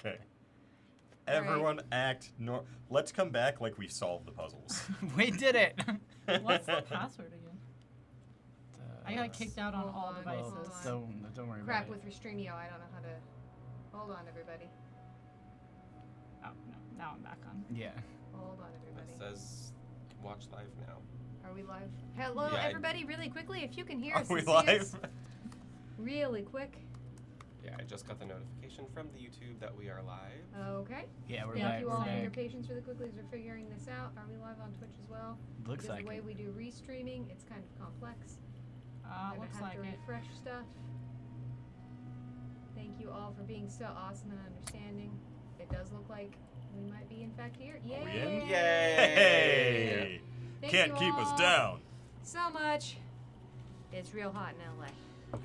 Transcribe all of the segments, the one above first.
Okay. Everyone act let's come back like we solved the puzzles. We did it. What's the password again? I got kicked out on all devices. Don't worry Crap, about with Restreamio, I don't know how to... Hold on, everybody. Oh, no. Now I'm back on. it. Yeah. Hold on, everybody. It says watch live now. Are we live? Hello, Yeah, everybody, really quickly, if you can hear Are us we and see live? us really quick. Yeah, I just got the notification from the YouTube that we are live. Okay. Yeah, we're Thank back. you We're all for your back. patience really quickly as we're figuring this out. Are we live on Twitch as well? Looks Because like the way it. we do restreaming, it's kind of complex. I'm Looks gonna have like to it. refresh stuff. Thank you all for being so awesome and understanding. It does look like we might be in fact here. Yay! we in? Yay! Hey! Thank Can't you keep all us down. so much. It's real hot in LA.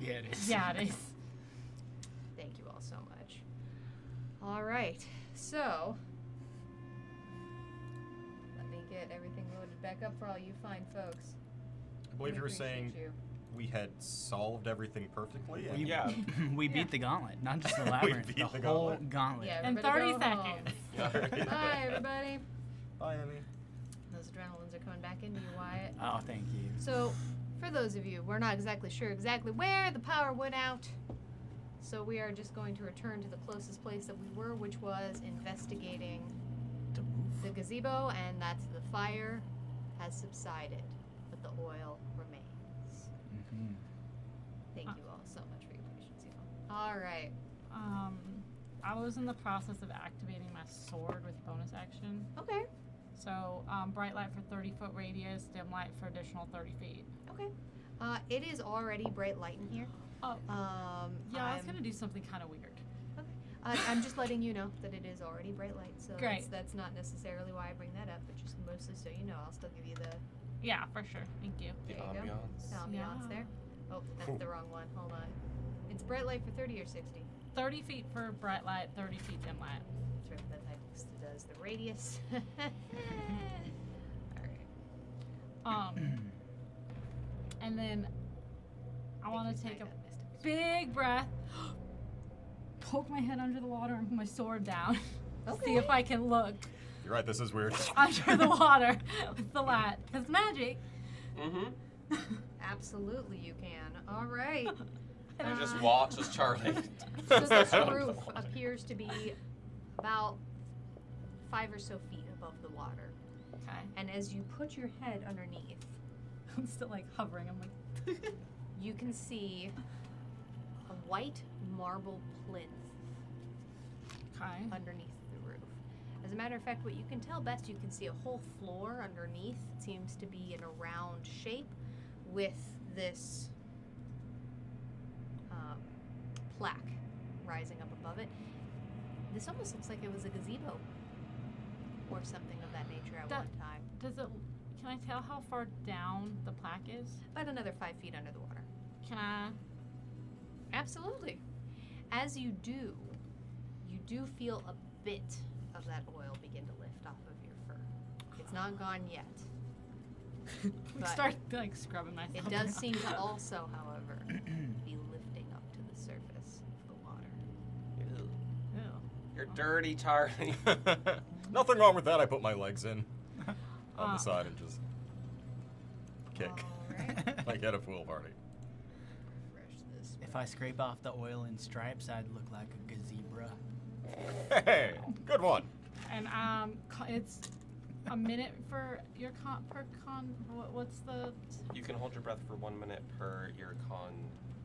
Yeah, it is. Yeah, it is. Thank you all so much. All right, so let me get everything loaded back up for all you fine folks. I believe you were Appreciate saying you. we had solved everything perfectly. And Yeah. We beat the gauntlet, not just the labyrinth. beat the the whole gauntlet. gauntlet. Yeah, In everybody 30 go home. seconds. Bye, everybody. Bye, Emmy. Those adrenalines are coming back into you, Wyatt. Oh, thank you. So, for those of you, we're not exactly sure exactly where the power went out. So we are just going to return to the closest place that we were, which was investigating To move. the gazebo, and that's the fire has subsided, but the oil remains. Mm-hmm. Thank you all so much for your patience, y'all. All right. I was in the process of activating my sword with bonus action. Okay. So, bright light for 30-foot radius, dim light for additional 30 feet. Okay. It is already bright light in here. Oh. Yeah, I was I'm- gonna do something kind of weird. I'm just letting you know that it is already bright light, so Great. that's not necessarily why I bring that up, but just mostly so you know. I'll still give you the Yeah, for sure. Thank you. The There you go. ambiance. ambiance Yeah. there. Oh, that's the wrong one. Hold on. It's bright light for 30 or 60. 30 feet for bright light, 30 feet dim light. That's right, that does the radius. Alright. And then I want Thank to you, take a Smack. I missed it. big breath, poke my head under the water and put my sword down. See Okay. if I can look You're right, this is weird. under the water with the light. Because magic. Mm-hmm. Absolutely, you can. All right. And I just watch as Charlie. So this roof appears to be about 5 or so feet above the water. Okay. And as you put your head underneath, I'm still like hovering. I'm like, you can see a white marble plinth okay. underneath the roof. As a matter of fact, what you can tell best, you can see a whole floor underneath. It seems to be in a round shape with this plaque rising up above it. This almost looks like it was a gazebo or something of that nature at That- one time. Does it? Can I tell how far down the plaque is? About another 5 feet under the water. Can I? Absolutely. As you do feel a bit of that oil begin to lift off of your fur. It's not gone yet. But Start like scrubbing myself. it does around. seem to also, however, be lifting up to the surface of the water. Ew. Ew. You're dirty, Charlie. Nothing wrong with that. I put my legs in on Uh. the side and just kick Alright. like at a pool party. Refresh this. If I scrape off the oil and stripes, I'd look like a gazebra. Hey, good one. And it's a minute for your con. What's the? You can hold your breath for 1 minute per your con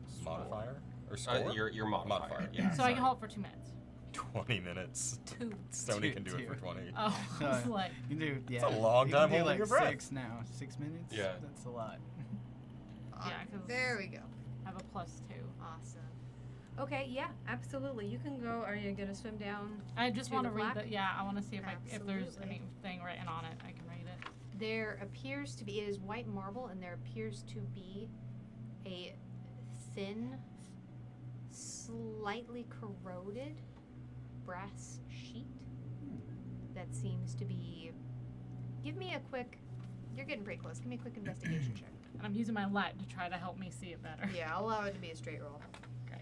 score. Modifier or score? Your modifier. Modifier. Yeah. So I can hold it for 2 minutes. 20 minutes. 2. Stoney Two- can do it two. for 20. Oh, I was like, You can do, yeah. a long you time can do holding like your breath. 6 now. 6 minutes? Yeah. That's a lot. yeah, 'cause There we go. I have a +2. Awesome. Okay, yeah, absolutely. You can go. Are you gonna swim down? I just To want to the read plaque? the. Yeah, I want to see if there's Absolutely. anything written on it. I can read it. There appears to be, it is white marble, and there appears to be a thin, slightly corroded brass sheet that seems to be. Give me a quick. You're getting pretty close. Give me a quick investigation check. And I'm using my light to try to help me see it better. Yeah, I'll allow it to be a straight roll. Great.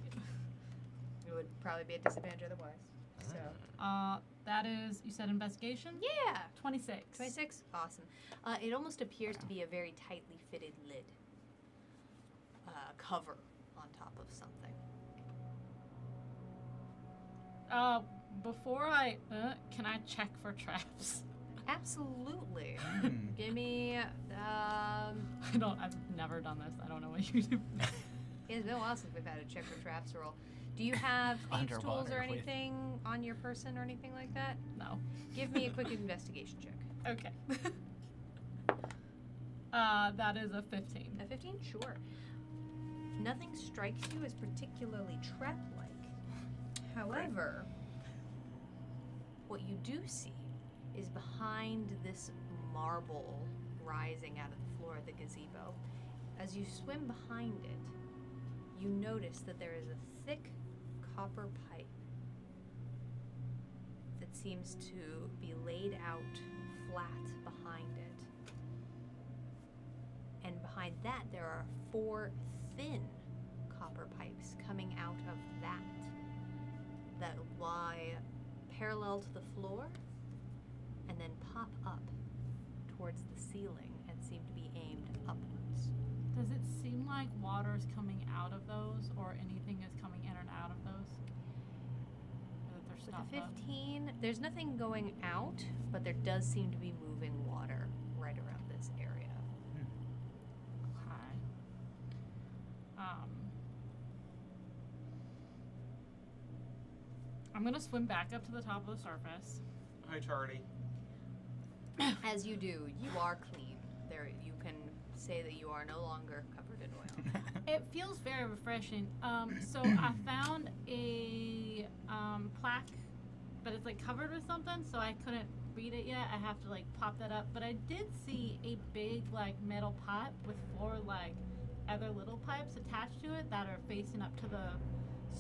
It would probably be a disadvantage otherwise. So. That is, you said investigation? Yeah. 26. 26? Awesome. It almost appears to be a very tightly fitted lid. Cover on top of something. Before I, can I check for traps? Absolutely. Give me, I've never done this. I don't know what you do. It's been a while since we've had a check for traps roll. Do you have thieves' tools Underwater or with- anything on your person or anything like that? No. Give me a quick investigation check. Okay. That is a 15. A 15? Sure. Nothing strikes you as particularly trap-like. However, what you do see is behind this marble rising out of the floor of the gazebo. As you swim behind it, you notice that there is a thick copper pipe that seems to be laid out flat behind it. And behind that, there are 4 thin copper pipes coming out of that lie parallel to the floor and then pop up towards the ceiling and seem to be aimed upwards. Does it seem like water's coming out of those, or anything is coming in and out of those? Or that they're With stopped a up? 15, there's nothing going out, but there does seem to be moving water right around this area. Okay. I'm gonna swim back up to the top of the surface. Hi, Charlie. As you do, you are clean. There, you can say that you are no longer covered in oil. It feels very refreshing. So I found a plaque, but it's like covered with something, so I couldn't read it yet. I have to like pop that up. But I did see a big like metal pipe with 4 like other little pipes attached to it that are facing up to the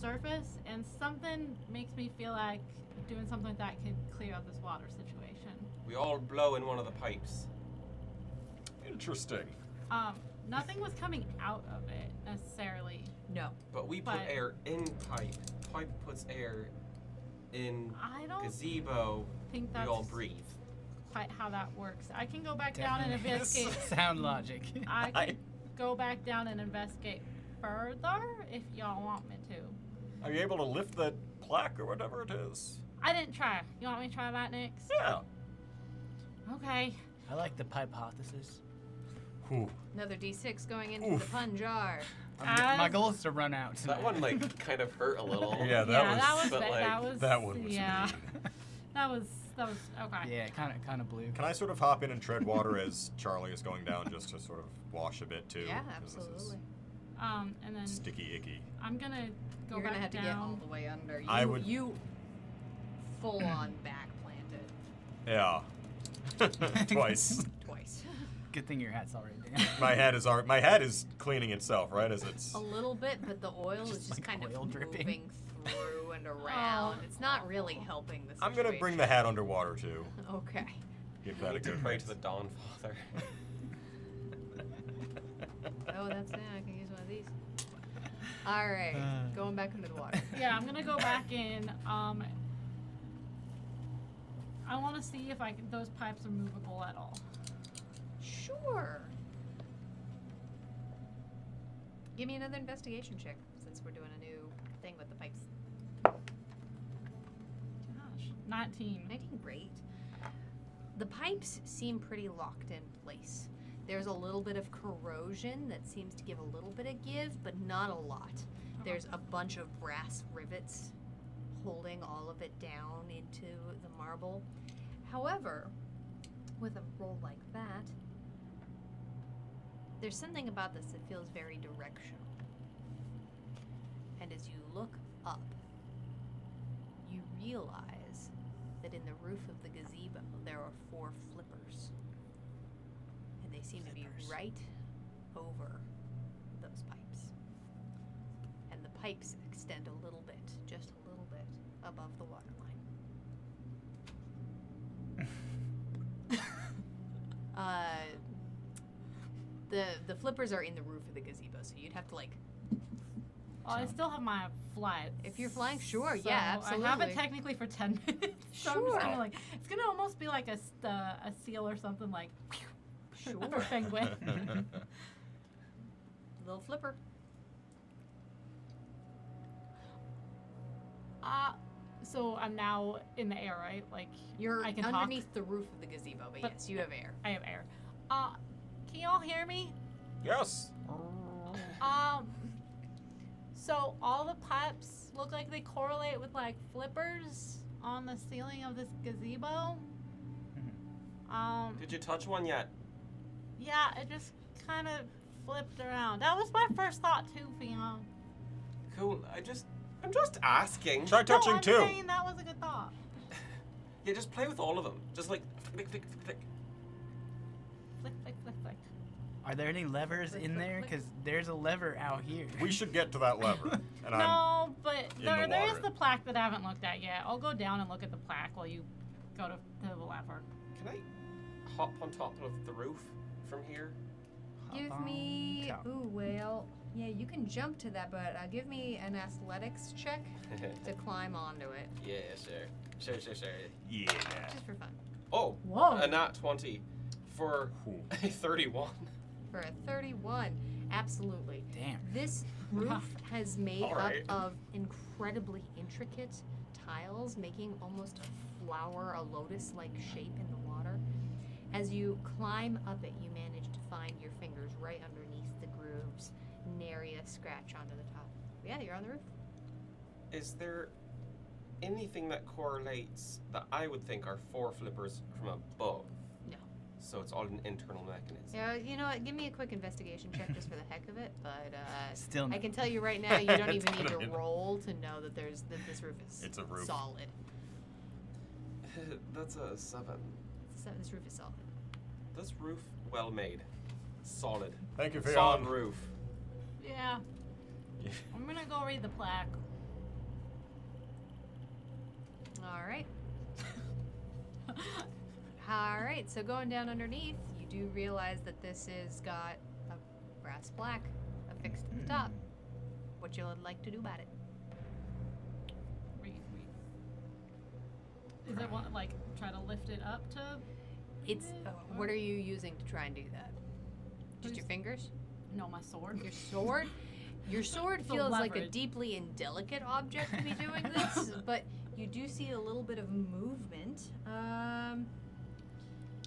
surface, and something makes me feel like doing something like that could clear out this water situation. We all blow in one of the pipes. Interesting. Nothing was coming out of it necessarily. No. But we put But- air in pipe. Pipe puts air in I don't gazebo. think We that's all breathe. quite how that works. I can go back down and Definitely. investigate. Sound logic. I can go back down and investigate further if y'all want me to. Are you able to lift that plaque or whatever it is? I didn't try. You want me to try that next? Yeah. Okay. I like the hypothesis. Whew. Another D6 going into Oof. the pun jar. My goal is to run out. That one like kind of hurt a little. Yeah, that was but, ba- like, that was one was yeah. mean. that was okay. Yeah, kind of blue. Can I sort of hop in and tread water as Charlie is going down just to sort of wash a bit too? Yeah, 'Cause this is absolutely. And then sticky icky. I'm gonna go You're back gonna have to down. get all the way under. You, I would- You full on back planted Yeah. Twice. twice. Good thing your hat's already down. My hat is cleaning itself, right? As it's A little bit, but the oil is Just just like kind of oil dripping. moving through and around. It's not really helping the I'm situation. gonna bring the hat underwater too. Okay. Give We that a need to good pray rinse. to the Dawn Father. Oh, that's it. I can use one of these. All right, going back under the water. Yeah, I'm gonna go back in. I want to see if those pipes are movable at all. Sure. Give me another investigation check since we're doing a new thing with the pipes. Gosh, 19. 19, great. The pipes seem pretty locked in place. There's a little bit of corrosion that seems to give a little bit of give, but not a lot. There's a bunch of brass rivets holding all of it down into the marble. However, with a roll like that, there's something about this that feels very directional. And as you look up, you realize that in the roof of the gazebo there are 4 flippers. And they seem to be right over those pipes. And the pipes extend a little bit, just a little bit, above the water line. The flippers are in the roof of the gazebo, so you'd have to like I Jump. still have my flight. If you're flying, sure, So yeah, absolutely. I have it technically for 10 minutes. So I'm just Sure. gonna, like, it's gonna almost be like a seal or something, like Sure. for penguin. Little flipper. So I'm now in the air, right? Like You're I can talk. underneath the roof of the gazebo, but But- yes, you have air. I have air. Can y'all hear me? Yes. So all the pipes look like they correlate with like flippers on the ceiling of this gazebo. Did you touch one yet? Yeah, it just kind of flipped around. That was my first thought too, Fiona. Cool. I'm just asking. Try touching no, I'm too. saying that was a good thought. Yeah, just play with all of them. Just like flick, flick, flick. Flick, flick, flick, flick. Are there any levers Flick, in flick, there? flick. Because there's a lever out here. We should get to that lever. And I'm No, but in there the is water. the plaque that I haven't looked at yet. I'll go down and look at the plaque while you go to the lever. Can I hop on top of the roof from here? Give Hop me. on top. Ooh, well, yeah, you can jump to that, but give me an athletics check to climb onto it, Yeah, sure. Sure. Yeah. just for fun. Oh, Whoa. a nat 20 for Ooh. a 31. For a 31, absolutely. Damn. This roof has made All right. up of incredibly intricate tiles, making almost a flower, a lotus-like shape in the water. As you climb up it, you manage to find your fingers right underneath the grooves, nary a scratch onto the top. Yeah, you're on the roof. Is there anything that correlates that I would think are 4 flippers from above? No. So it's all an internal mechanism. Yeah, you know what? Give me a quick investigation check just for the heck of it. But Still I no. can tell you right now, you don't It's even need gonna to be- roll to know that this roof is It's a roof. solid. That's a 7. This roof is solid. This roof, well made. Solid. Thank you, Solid Fion. roof. Yeah. I'm gonna go read the plaque. All right. All right. So going down underneath, you do realize that this has got a brass plaque affixed to the top. What you would like to do about it? Read. Is it one like try to lift it up to? It's. What are you using to try and do that? Just your fingers? No, my sword. Your sword? Your sword It's a feels like a lever. deeply indelicate object to be doing this, but you do see a little bit of movement.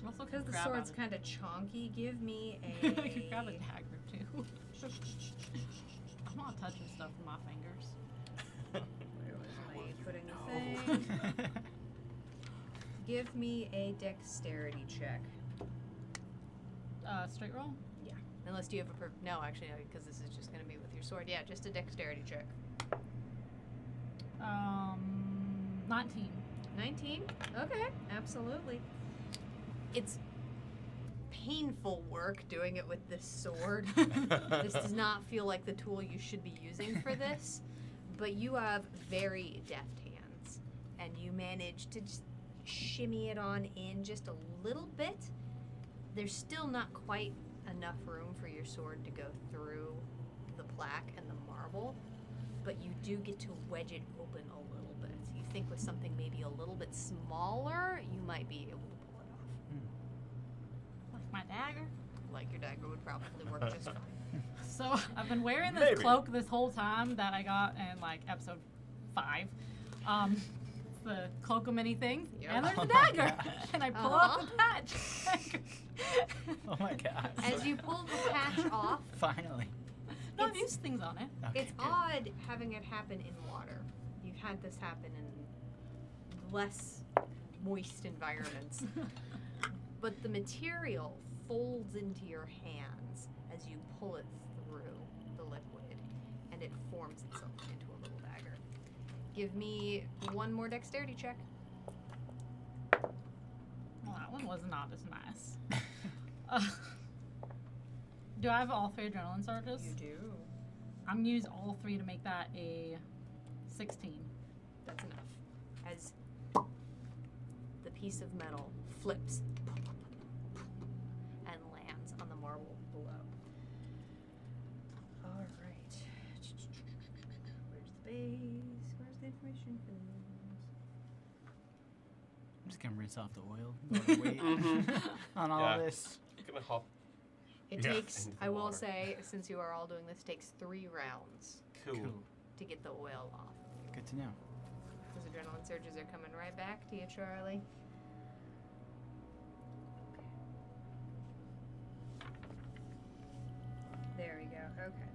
Also, Because the grab sword's a- kind of chonky, give me I could grab a a. dagger too. I'm not touching stuff with my fingers. Where was my putting the thing? Give me a dexterity check. Straight roll. Unless you have a no, actually, because this is just going to be with your sword. Yeah, just a dexterity check. 19. 19? Okay, absolutely. It's painful work doing it with this sword. This does not feel like the tool you should be using for this, but you have very deft hands, and you manage to just shimmy it on in just a little bit. There's still not quite enough room for your sword to go through the plaque and the marble, but you do get to wedge it open a little bit. You think with something maybe a little bit smaller, you might be able to pull it off. Like my dagger. Like your dagger would probably work just fine. So I've been wearing this Maybe. cloak this whole time that I got in like episode 5. It's the cloak of many things, Yep. and there's Oh a my dagger, gosh. and I pull Uh-huh. off the patch. Oh my god. As you pull the patch off, Finally. No, I've It's- used things on it. Okay, it's good. odd having it happen in water. You've had this happen in less moist environments. But the material folds into your hands as you pull it through the liquid, and it forms itself into a little dagger. Give me one more dexterity check. Well, that one was not as nice. Do I have all 3 adrenaline surges? do. I'm gonna use all 3 to make that a 16. That's enough. As the piece of metal flips and lands on the marble below. All right. I'm just gonna rinse off the oil. Go to wait on all Yeah. this. Gonna hop. It Yeah. takes, Into the I will water. say, since you are all doing this, takes 3 rounds Cool. to get the oil off. Good to know. Those adrenaline surges are coming right back to you, Charlie. There we go. Okay.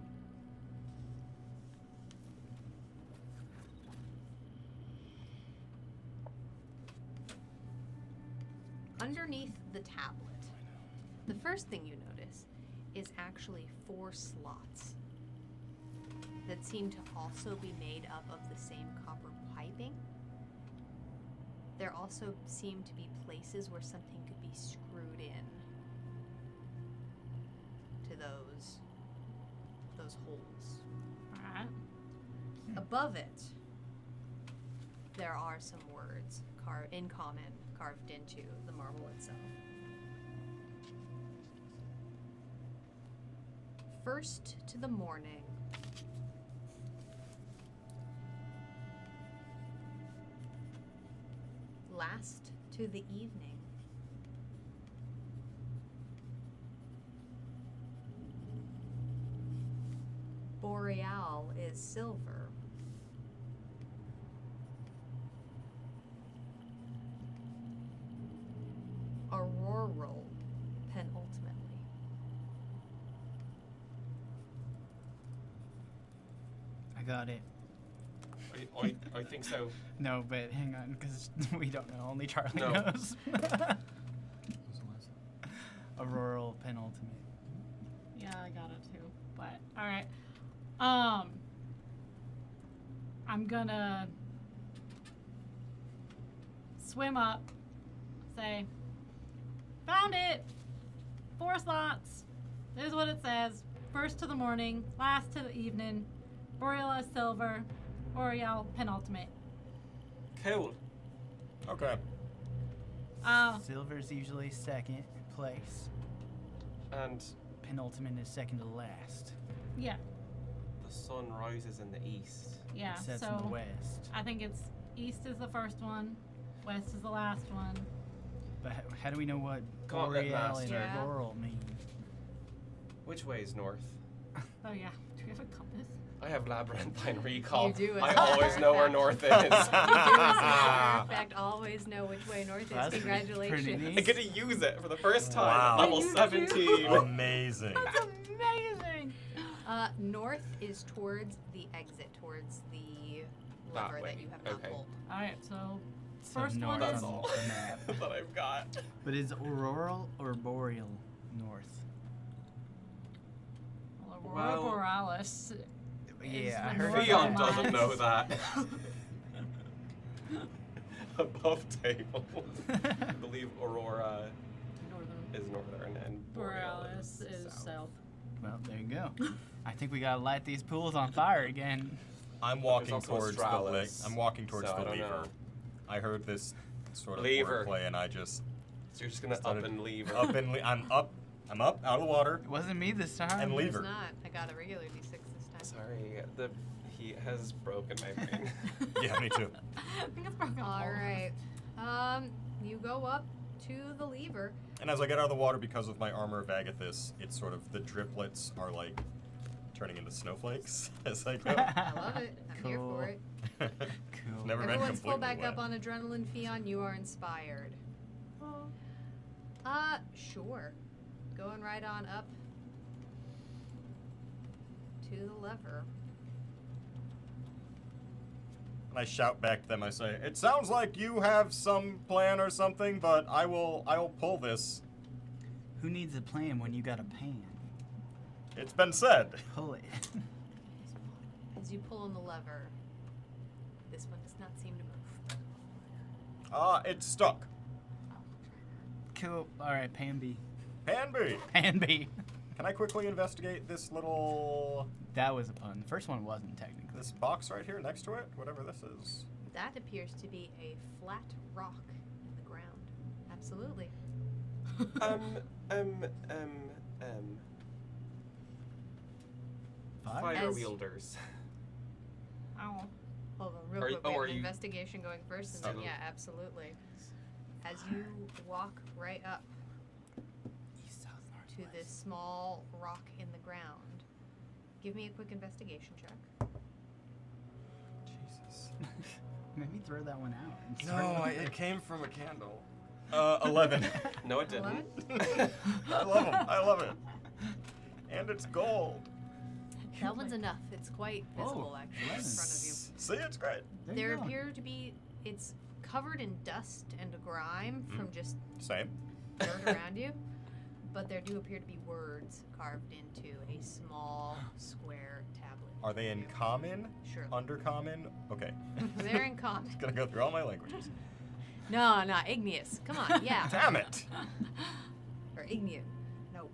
Underneath the tablet, the first thing you notice is actually 4 slots that seem to also be made up of the same copper piping. There also seem to be places where something could be screwed in to those holes. Alright. Above it, there are some words in common carved into the marble itself. First to the morning. Last to the evening. Boreal is silver. Auroral, penultimately. I got it. I think so. No, but hang on, because we don't know. Only Charlie No. knows. Auroral penultimate. Yeah, I got it too. But alright. I'm gonna swim up, say, found it! 4 slots. This is what it says. First to the morning, last to the evening, Boreal silver, Boreal penultimate. Cool. Okay. Silver's usually second place. And Penultimate is second to last. Yeah, the sun rises in the east. yeah. It sets So in the west. I think it's east is the first one, west is the last one. But how do we know what Gauntlet Boreal and master. Yeah. Auroral mean? Which way is north? Oh yeah. Do we have a compass? I have labyrinthine recall. You do, as I a always matter know of where fact. north is. You do, as a matter of fact, always know which way north is. That's pretty Congratulations. neat. I get to use it for the first time Wow. at level You do? 17. Amazing. That's amazing. North is towards the exit, towards the That lever way. that you have not Okay. pulled. All right, so So First north one That's is- on all the map. that I've got. But is Auroral or Boreal north? Aurora Well- Borealis. Yeah, I the heard northern Theon that. doesn't know lights. that. Above table. I believe Aurora Northern. is northern and Borealis is south. south. Well, there you go. I think we gotta light these pools on fire again. I'm walking also towards the lake. Astralis, I'm walking towards so I the don't lever. know. I heard this sort of Lever. wordplay, and I just So you're just gonna Started up and leave her. up and I'm up out of the water. It wasn't me this time. And leave It's her. not. I got a regular D6 this time. Sorry, the heat has broken my brain. Yeah, me too. I think it's broken. All right. You go up to the lever. And as I get out of the water, because of my armor of Agathis, it's sort of the driplets are like turning into snowflakes as I go. I love it. I'm here Cool. for it. Cool. Never been Everyone's full completely back up wet. on adrenaline, Fion. You are inspired. Sure. Going right on up to the lever. And I shout back to them. I say, "It sounds like you have some plan or something, but I'll pull this. Who needs a plan when you got a pan? It's been said." Pull it. As you pull on the lever, this one does not seem to move. It's stuck. Cool. All right, pan B. Pan B. Pan B. Can I quickly investigate this little That was a pun. The first one wasn't technically. this box right here next to it? Whatever this is. That appears to be a flat rock in the ground. Absolutely. Five? Fire As- wielders. Ow. Hold on, real Are quick. you- oh, We have are you- investigation going first, and then So- yeah, absolutely. as you walk right up East, south, north, to this small rock in the ground, give me a quick investigation check. Jesus. Maybe throw that one out. And No, start it came from a candle. 11. No, it didn't. I love them. I love it. And it's gold. That one's enough. It's quite visible, Oh, actually, in front of you. See, it's great. There appear to be, it's covered in dust and grime from just Same. dirt around you, but there do appear to be words carved into a small square tablet. Are they in common? Sure. Undercommon? Okay. They're in common. Gonna go through all my languages. No, not igneous. Come on, yeah. Damn it! Or igneous. No.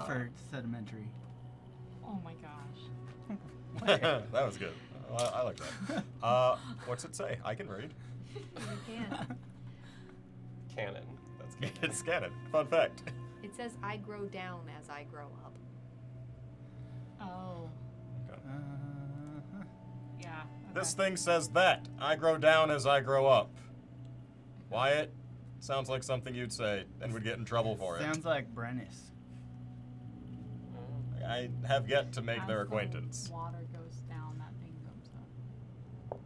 for sedimentary. Oh my gosh. that was good. I like that. What's it say? I can read. You can. Canon. That's good. It's canon. Fun fact. It says, I grow down as I grow up. Oh. Yeah. This okay. thing says that. I grow down as I grow up. Wyatt, sounds like something you'd say and would get in trouble for it. Sounds like Brennis. I have yet to make As their the acquaintance. Water goes down, that thing goes up.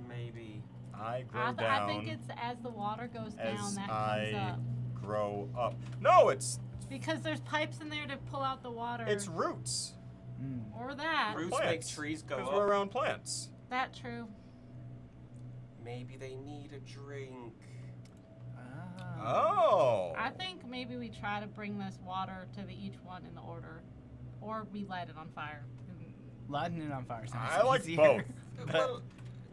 Maybe. I grow I down think it's as the water goes down, as that comes I up. grow up. No, it's Because there's pipes in there to pull out the water. roots. Mm. Or that. Roots Plants. make trees go Because up. we're around plants. That true. Maybe they need a drink. Oh. I think maybe we try to bring this water to each one in the order. Or we light it on fire. Lighting it on fire sounds I like easier. both. Well,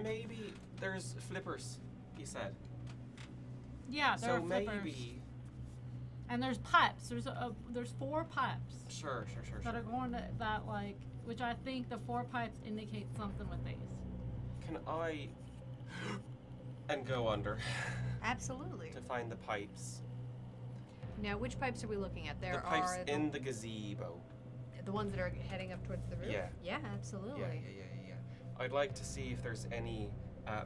maybe there's flippers, he said. Yeah, there So are flippers. maybe. And there's pipes. There's 4 pipes Sure. that are going to that which I think the 4 pipes indicate something with these. Can I and go under Absolutely. to find the pipes? Now, which pipes are we looking at? There The pipes are in the gazebo. the ones that are heading up towards the roof? Yeah. Yeah, absolutely. Yeah. I'd like to see if there's any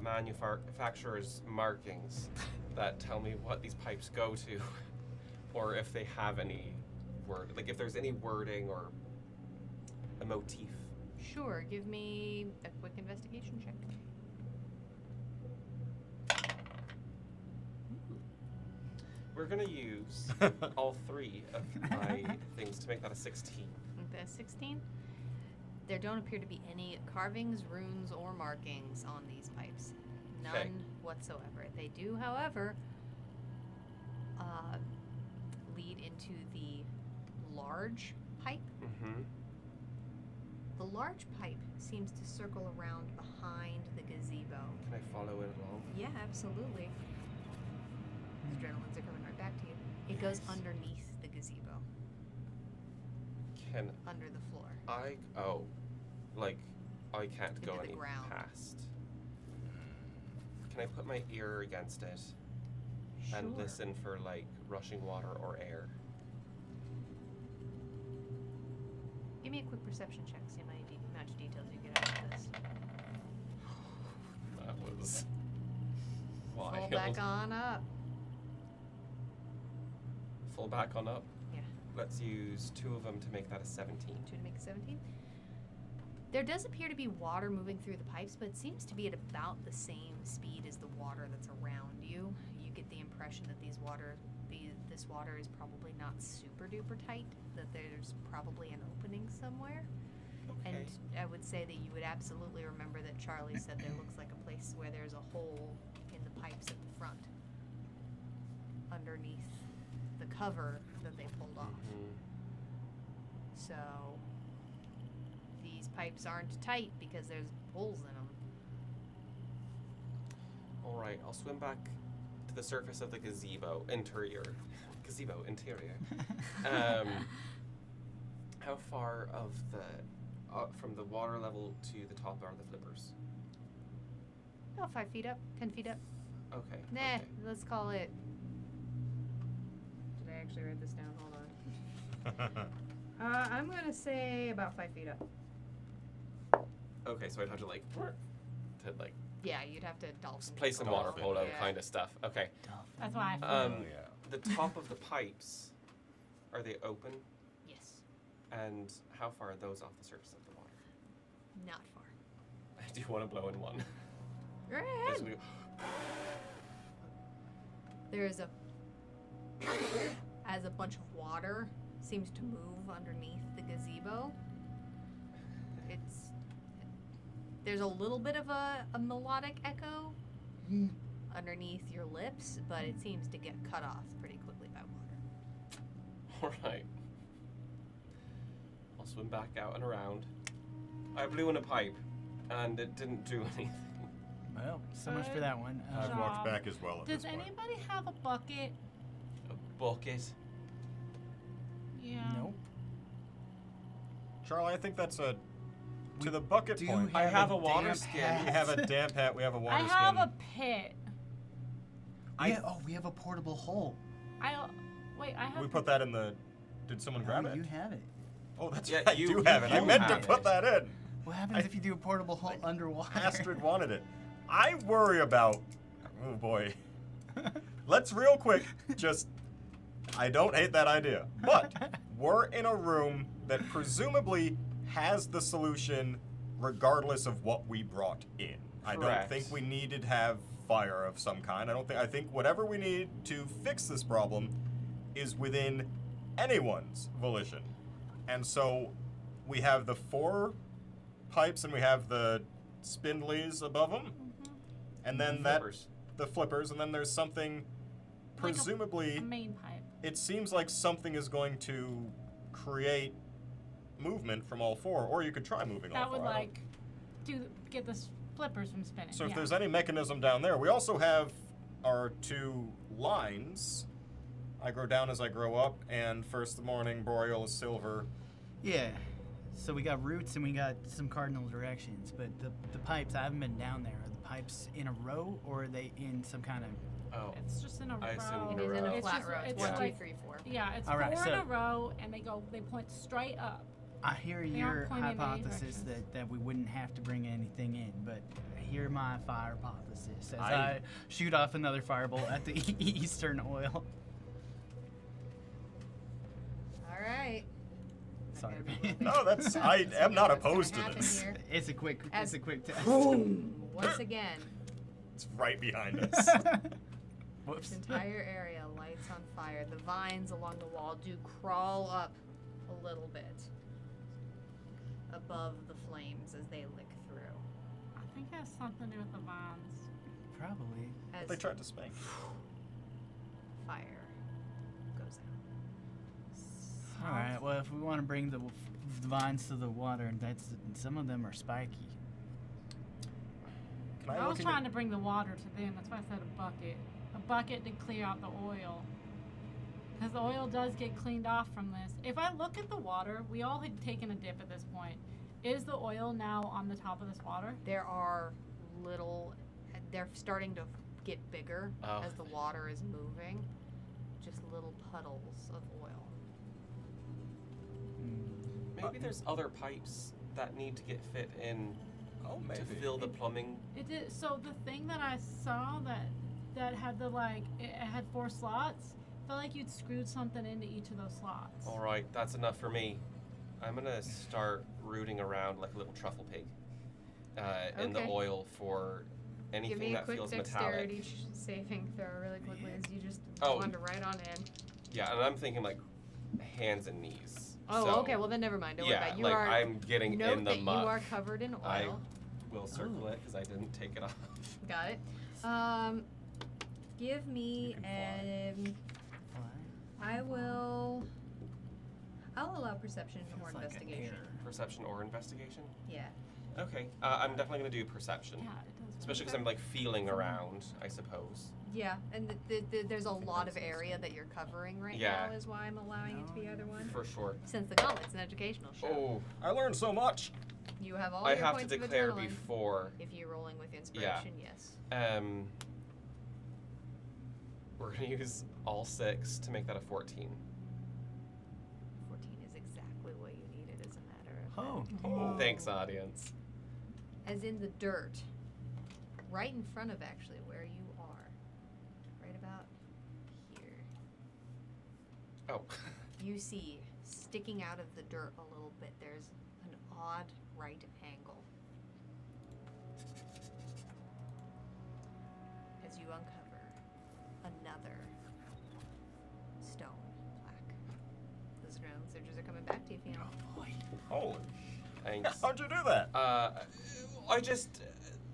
manufacturer's markings that tell me what these pipes go to, or if they have any word, like if there's any wording or a motif. Sure, give me a quick investigation check. We're gonna use all 3 of my things to make that a 16. The 16. There don't appear to be any carvings, runes, or markings on these pipes. None Okay. whatsoever. They do, however, lead into the large pipe. Mm-hmm. The large pipe seems to circle around behind the gazebo. Can I follow it along? Yeah, absolutely. These adrenalines are coming right back to you. It goes Nice. underneath the gazebo, Can under the floor. I can't go Into the any ground. past. Can I put my ear against it and Sure. listen for like rushing water or air? Give me a quick perception check, see how much details you get out of this. That was Pull wild. back on up. Full back on up. Yeah. Let's use 2 of them to make that a 17. 2 to make it 17. There does appear to be water moving through the pipes, but it seems to be at about the same speed as the water that's around you. You get the impression that this water is probably not super duper tight, that there's probably an opening somewhere. Okay. And I would say that you would absolutely remember that Charlie said there looks like a place where there's a hole in the pipes at the front, underneath the cover that they pulled off. Mhm. So these pipes aren't tight because there's holes in them. All right, I'll swim back to the surface of the gazebo interior. How far of from the water level to the top are the flippers? About 5 feet up, 10 feet up. Okay. Nah, Okay. let's call it. Did I actually write this down? Hold on. I'm gonna say about 5 feet up. Okay, so I'd have to like Yeah, you'd have to dolphin. Play some Dolphin, water polo yeah. kind of stuff. Okay. That's why I flew. yeah. The top of the pipes, are they open? Yes. And how far are those off the surface of the water? Not far. I do want to blow in one. Go ahead. Basically, There is as a bunch of water seems to move underneath the gazebo. There's a little bit of a melodic echo underneath your lips, but it seems to get cut off pretty quickly by water. Alright. I'll swim back out and around. I blew in a pipe, and it didn't do anything. Well, so much for that one. I've walked Job. back as well at Does this point. anybody have a bucket? A bucket. Yeah. Nope. Charlie, I think that's a... To the bucket do point. I have a water damp skin. hat. We have a damp hat, we have a water I skin. have a pit. We have a portable hole. Wait, I have. We put that in the... Did someone grab it? You have it. Oh, that's Yeah, right, I you- do have it. I you meant to have put it. that in. What happens if you do a portable hole underwater? Astrid wanted it. I worry about... Oh, boy. Let's real quick just... I don't hate that idea. But we're in a room that presumably has the solution regardless of what we brought in. I don't Correct. think we needed to have fire of some kind. I think whatever we need to fix this problem is within anyone's volition. And so we have the 4 pipes and we have the spindlies above them. And then Flippers. the flippers, and then there's something Like presumably a main pipe. it seems like something is going to create movement from all 4, or you could try moving all That 4. would I don't- get the flippers from spinning. So if yeah. there's any mechanism down there, we also have our 2 lines. I grow down as I grow up, and first the morning, boreal is silver. Yeah. So we got roots and we got some cardinal directions, but the pipes, I haven't been down there. Are the pipes in a row or are they in some kind of... Oh. It's just in a I assumed row. It is in a It's flat just- row. It's it's 1, 2, like- 3, 4. Yeah, it's All right, 4 in so- a row, and they point straight up. I hear They your aren't pointing in any hypothesis directions. that we wouldn't have to bring anything in, but hear my fire hypothesis as I- I shoot off another firebolt at the eastern oil. All right. Sorry, Okay, man. No, that's I am not What's gonna opposed to happen this. here? It's a quick test. Boom! Once again, It's right behind us. Whoops. this entire area lights on fire. The vines along the wall do crawl up a little bit above the flames as they lick through. I think it has something to do with the vines. Probably. As They tried to spank. fire goes out. All right. Well, if we want to bring the vines to the water, some of them are spiky. Can I I was look trying in to bring the water to them. That's why I said a bucket. A bucket to clear out the oil. Because the oil does get cleaned off from this. If I look at the water, we all had taken a dip at this point. Is the oil now on the top of this water? There are they're starting to get bigger Oh. as the water is moving. Just little puddles of oil. Maybe there's other pipes that need to get fit in Oh, to maybe. fill the plumbing. It did. So the thing that I saw that had it had 4 slots. Felt like you'd screwed something into each of those slots. All right, that's enough for me. I'm gonna start rooting around like a little truffle pig in the Okay. oil for anything Give me a that quick feels dexterity metallic. saving throw really quickly as you just Oh. wander right on in. Yeah, and I'm thinking like hands and knees. Oh, So, okay. Well, then never mind. Don't worry yeah, about it. You like are. I'm getting Note in the that muck. you are covered in oil. I will circle it because I didn't take it off. Got it. Give me You Why? I'll allow perception or Feels like an investigation. error. Perception or investigation? Yeah. Okay, I'm definitely gonna do perception. Yeah, it does. Especially because I'm like feeling around, I suppose. Yeah, and there's a lot of area that you're covering right Yeah. now is why I'm allowing it to be either one. For sure. Since the Gauntlet's an educational show, Oh, I learned so much. you have all I your have to points of declare adrenaline. before. If you're rolling with inspiration, yes. We're gonna use all 6 to make that a 14. 14 is exactly what you needed as a matter of Oh. fact. Oh. Thanks, audience. As in the dirt, right in front of actually where you are. Right about here. Oh. You see, sticking out of the dirt a little bit, there's an odd right angle. As you uncover another stone plaque. Those ground searchers are coming back to you, Fiona. Holy. Thanks. How'd you do that? I just,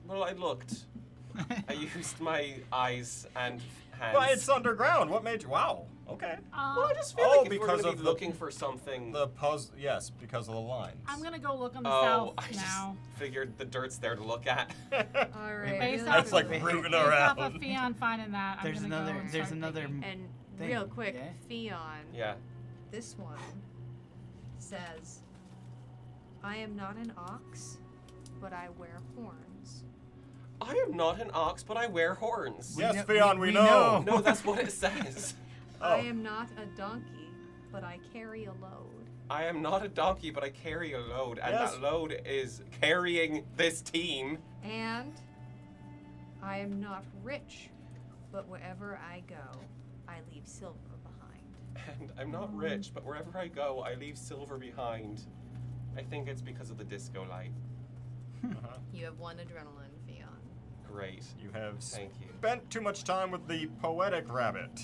well, I looked. I used my eyes and hands. But it's underground. What made you? Wow. Okay. Well, I just feel Oh, like if because we're gonna of be the- looking for something. The puzzle. Yes, because of the lines. I'm gonna go look on the Oh, south I now. just figured the dirt's there to look at. All right. Based really That's like quickly. rooting Based off around. of Fion finding that, There's I'm gonna another. go and There's start another. digging. And thing, real quick, yeah? Fion, Yeah. this one says, I am not an ox, but I wear horns. I am not an ox, but I wear horns. We Yes, know- Fion, we we know. No, that's what it says. I Oh. am not a donkey, but I carry a load. I am not a donkey, but I carry a load, and Yes. that load is carrying this team. And I am not rich, but wherever I go, I leave silver behind. And I'm not rich, but wherever I go, I leave silver behind. I think it's because of the disco light. Uh-huh. You have one adrenaline, Fion. Great. You have Thank you. spent too much time with the poetic rabbit.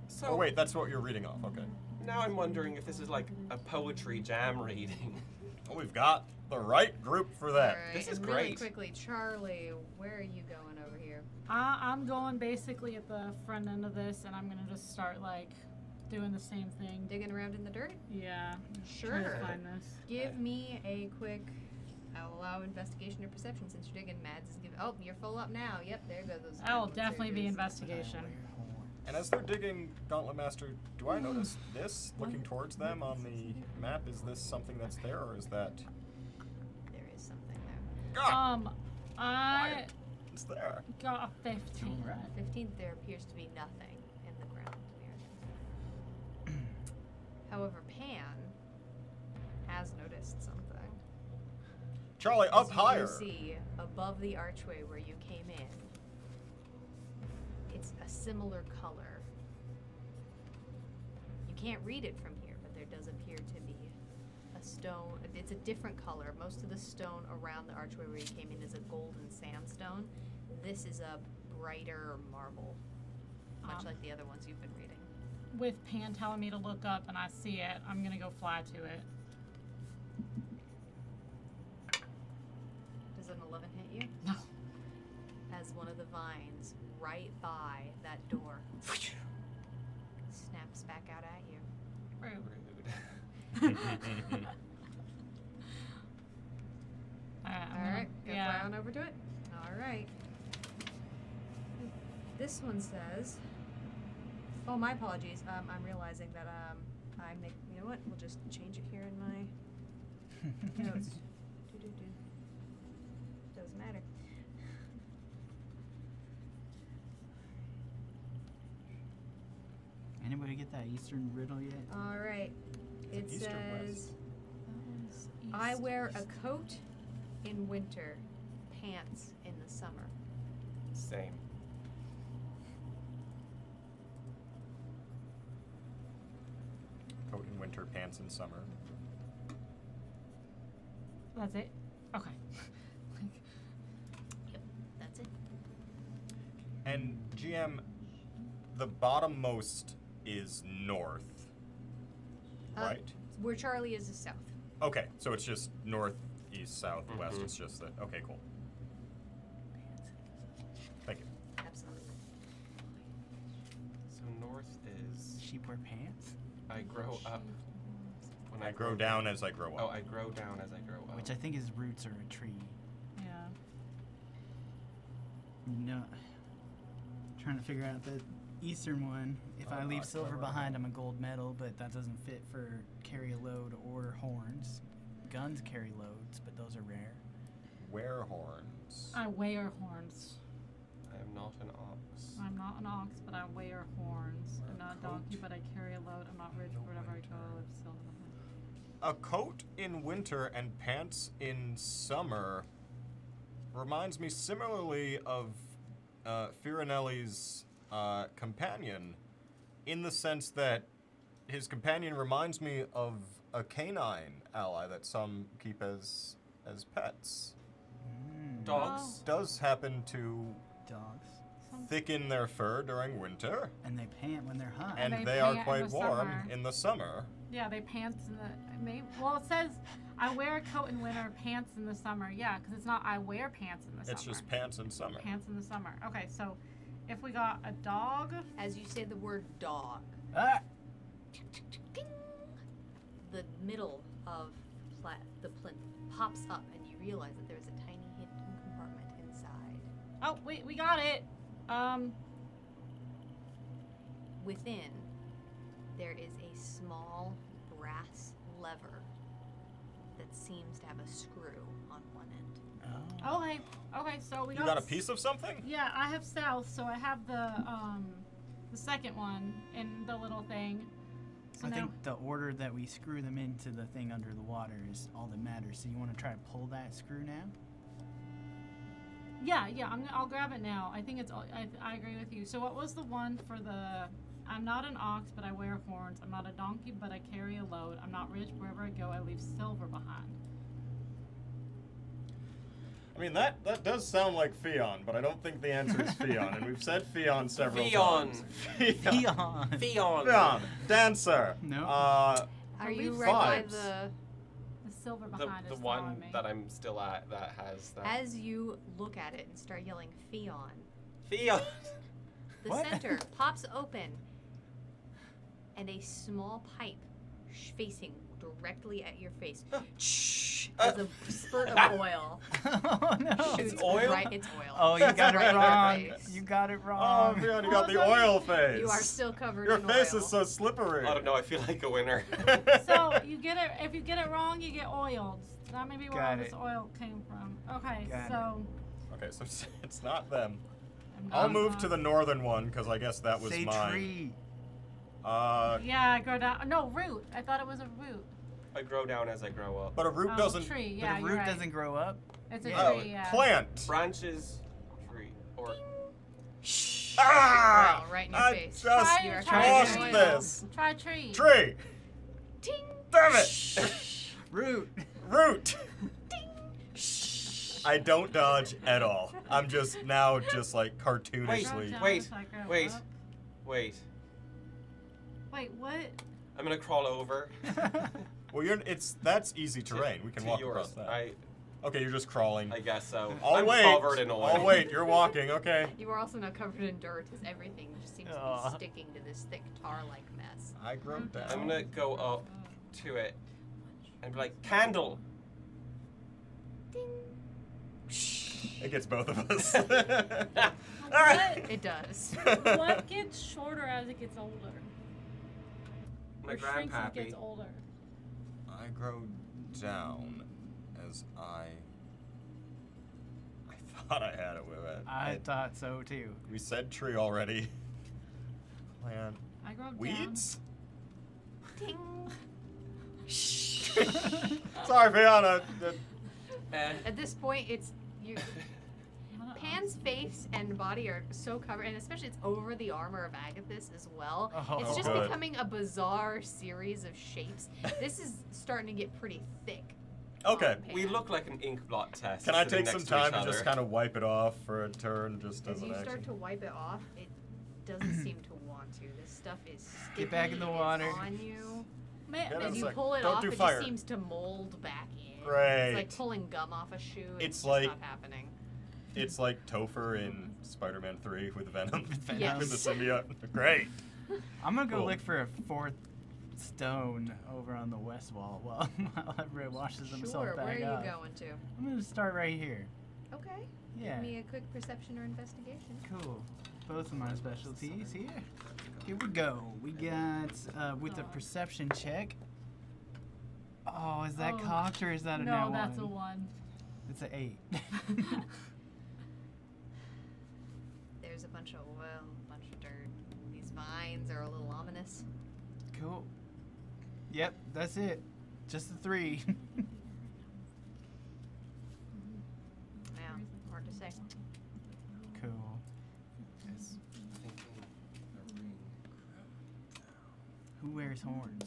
So Oh wait, that's what you're reading off. Okay. now I'm wondering if this is like a poetry jam reading. Well, we've got the right group for that. All right, This is and really great. quickly, Charlie, where are you going over here? I'm going basically at the front end of this, and I'm gonna just start like doing the same thing. Digging around in the dirt? Yeah. Trying Sure. to find this. Give me a quick. I'll allow investigation or perception since you're digging. Mads is giving. Oh, you're full up now. Yep, there goes those. I will gauntlet definitely be searchers. investigation. And as they're digging, Gauntlet Master, do I notice this looking towards them on the map? Is this something that's there, or is that? There is something there. Ah, I it's there. got a 15. Alright. 15th, there appears to be nothing in the ground near them. However, Pan has noticed something. Charlie, up As higher. You see above the archway where you came in. It's a similar color. You can't read it from here, but there does appear to be a stone. It's a different color. Most of the stone around the archway where you came in is a golden sandstone. This is a brighter marble, much like the other ones you've been reading. With Pan telling me to look up and I see it, I'm gonna go fly to it. Does an 11 hit you? No. As one of the vines right by that door snaps back out at you. Rude. Rude. Alright, go yeah. fly on over to it. Alright. This one says. Oh, my apologies. I'm realizing that I make. You know what? We'll just change it here in my notes. Doesn't matter. Anybody get that Eastern riddle yet? Alright. It East or west? says. I wear a coat in winter, pants in the summer. Same. Coat in winter, pants in summer. That's it? Okay. Yep, that's it. And GM, the bottommost is north, right? Where Charlie is south. Okay, so it's just north, east, south, west. Mhm. It's just that. Okay, cool. Thank you. Absolutely. So north is Sheep wear pants? I grow up. When I grow down as I grow Oh, up. I grow down as I grow up. Which I think his roots are a tree. Yeah. No. Trying to figure out the Eastern one. If I I'm leave not silver clever. behind, I'm a gold medal, but that doesn't fit for carry a load or horns. Guns carry loads, but those are rare. Wear horns. I wear horns. I am not an ox. I'm not an ox, but I wear horns. I'm not a donkey, but I carry a load. I'm not rich, but wherever I go, I live silver. A coat in winter and pants in summer. reminds me similarly of Fiorelli's companion, in the sense that his companion reminds me of a canine ally that some keep as pets. Dogs. Does happen to Dogs. thicken their fur during winter, And they pant when they're hot. and they they are pant in quite the warm summer. in the summer. Yeah, they pants in the. Well, it says I wear a coat in winter, pants in the summer. Yeah, because it's not I wear pants in the summer. It's just pants in summer. Pants in the summer. Okay, so if we got a dog. As you say the word dog, Ah! ding, the middle of the plinth pops up, and you realize that there's a tiny hidden compartment inside. Oh, wait, we got it. Within, there is a small brass lever that seems to have a screw on one end. Oh. Okay, so we You got a piece of something? Yeah, I have stealth, so I have the second one in the little thing. So I now, think the order that we screw them into the thing under the water is all that matters. So you want to try to pull that screw now? yeah, I'll grab it now. I think it's. I agree with you. So what was the one for the? I'm not an ox, but I wear horns. I'm not a donkey, but I carry a load. I'm not rich. Wherever I go, I leave silver behind. I mean, that does sound like Fion, but I don't think the answer is Fion, and we've said Fion several Fion. times. Fion. Theon. Fion. Dancer. No. Are At you least right by vibes. the? The silver The behind is one following me. that I'm still at that has that. As you look at it and start yelling Theon, Theon. the What? center pops open, and a small pipe facing directly at your face. As a spurt of oil Oh no! shoots oil? right. It's oil. Oh, you got it Right in your wrong. face. You got it Oh, wrong. Fion, you got the Also, oil face. You are still covered Your in face oil. is so slippery. I don't know. I feel like a winner. So you get it. If you get it wrong, you get oiled. That may be where all Got this it. oil came from. Okay, Got so Okay, so it's not them. I'm I'll not move wrong. to the northern one, because I guess that was Say mine. tree. Yeah, go down. No, root. I thought it was a root. I grow down as I grow up. But a root Oh, doesn't... tree. But Yeah, a you're root right. doesn't grow up. It's a Yeah. tree. Yeah. Plant. Branches, tree, or Ah! Oil right in your I face. just You are try lost tree. this. Try tree. Tree. Ting. Damn it. Root. Root. I don't dodge at all. I'm just now like cartoonishly. Down Wait, as I grow wait. up. wait. Wait, what? I'm gonna crawl over Well, that's easy terrain. We can to walk yours. across that. Okay, you're just crawling. I guess so. I'll I'm wait. covered in oil. I'll wait. You're walking. Okay. You are also now covered in dirt, as everything just seems to Aw. be sticking to this thick tar-like mess. I grow down. I'm gonna go up to it and be like, candle. It gets both of us. What? It does. What gets shorter as it gets older? My Or shrinks as it grandpappy. gets older. I grow down as I thought I had it with it. I thought so too. We said tree already. Plant. I grow down. Weeds? Ting. Sorry, Fiona. At this point, it's you. Pan's face and body are so covered, and especially it's over the armor of Agathis as well. Oh, It's just good. becoming a bizarre series of shapes. This is starting to get pretty thick. Okay. on Pan. We look like an ink blot test. Can I sitting take some next time to to each just other. kind of wipe it off for a turn, just as As an you action? start to wipe it off, it doesn't seem to want to. This stuff is sticky. Get back in the it's water. on you. Man, Get As It's you like, pull it don't off, do it fire. just seems to mold back in. Great. It's like pulling gum off a shoe. It's just like- not happening. It's like Topher in Spider-Man 3 with Venom. Yes. With the symbiote. Great. I'm gonna go Cool. look for a fourth stone over on the west wall while Everett washes himself Sure, back where are up. you going to? I'm gonna start right here. Okay. Yeah. Give me a quick perception or investigation. Cool. Both of my specialties here. Here we go. We got with a perception check. Oh, is that Oh. cocked or is that a no, nat that's a one? one. It's an 8. There's a bunch of oil, a bunch of dirt. These vines are a little ominous. Cool. Yep, that's it. Just the 3. Yeah. to say. Cool. Yes. Thinking a ring. Who wears horns?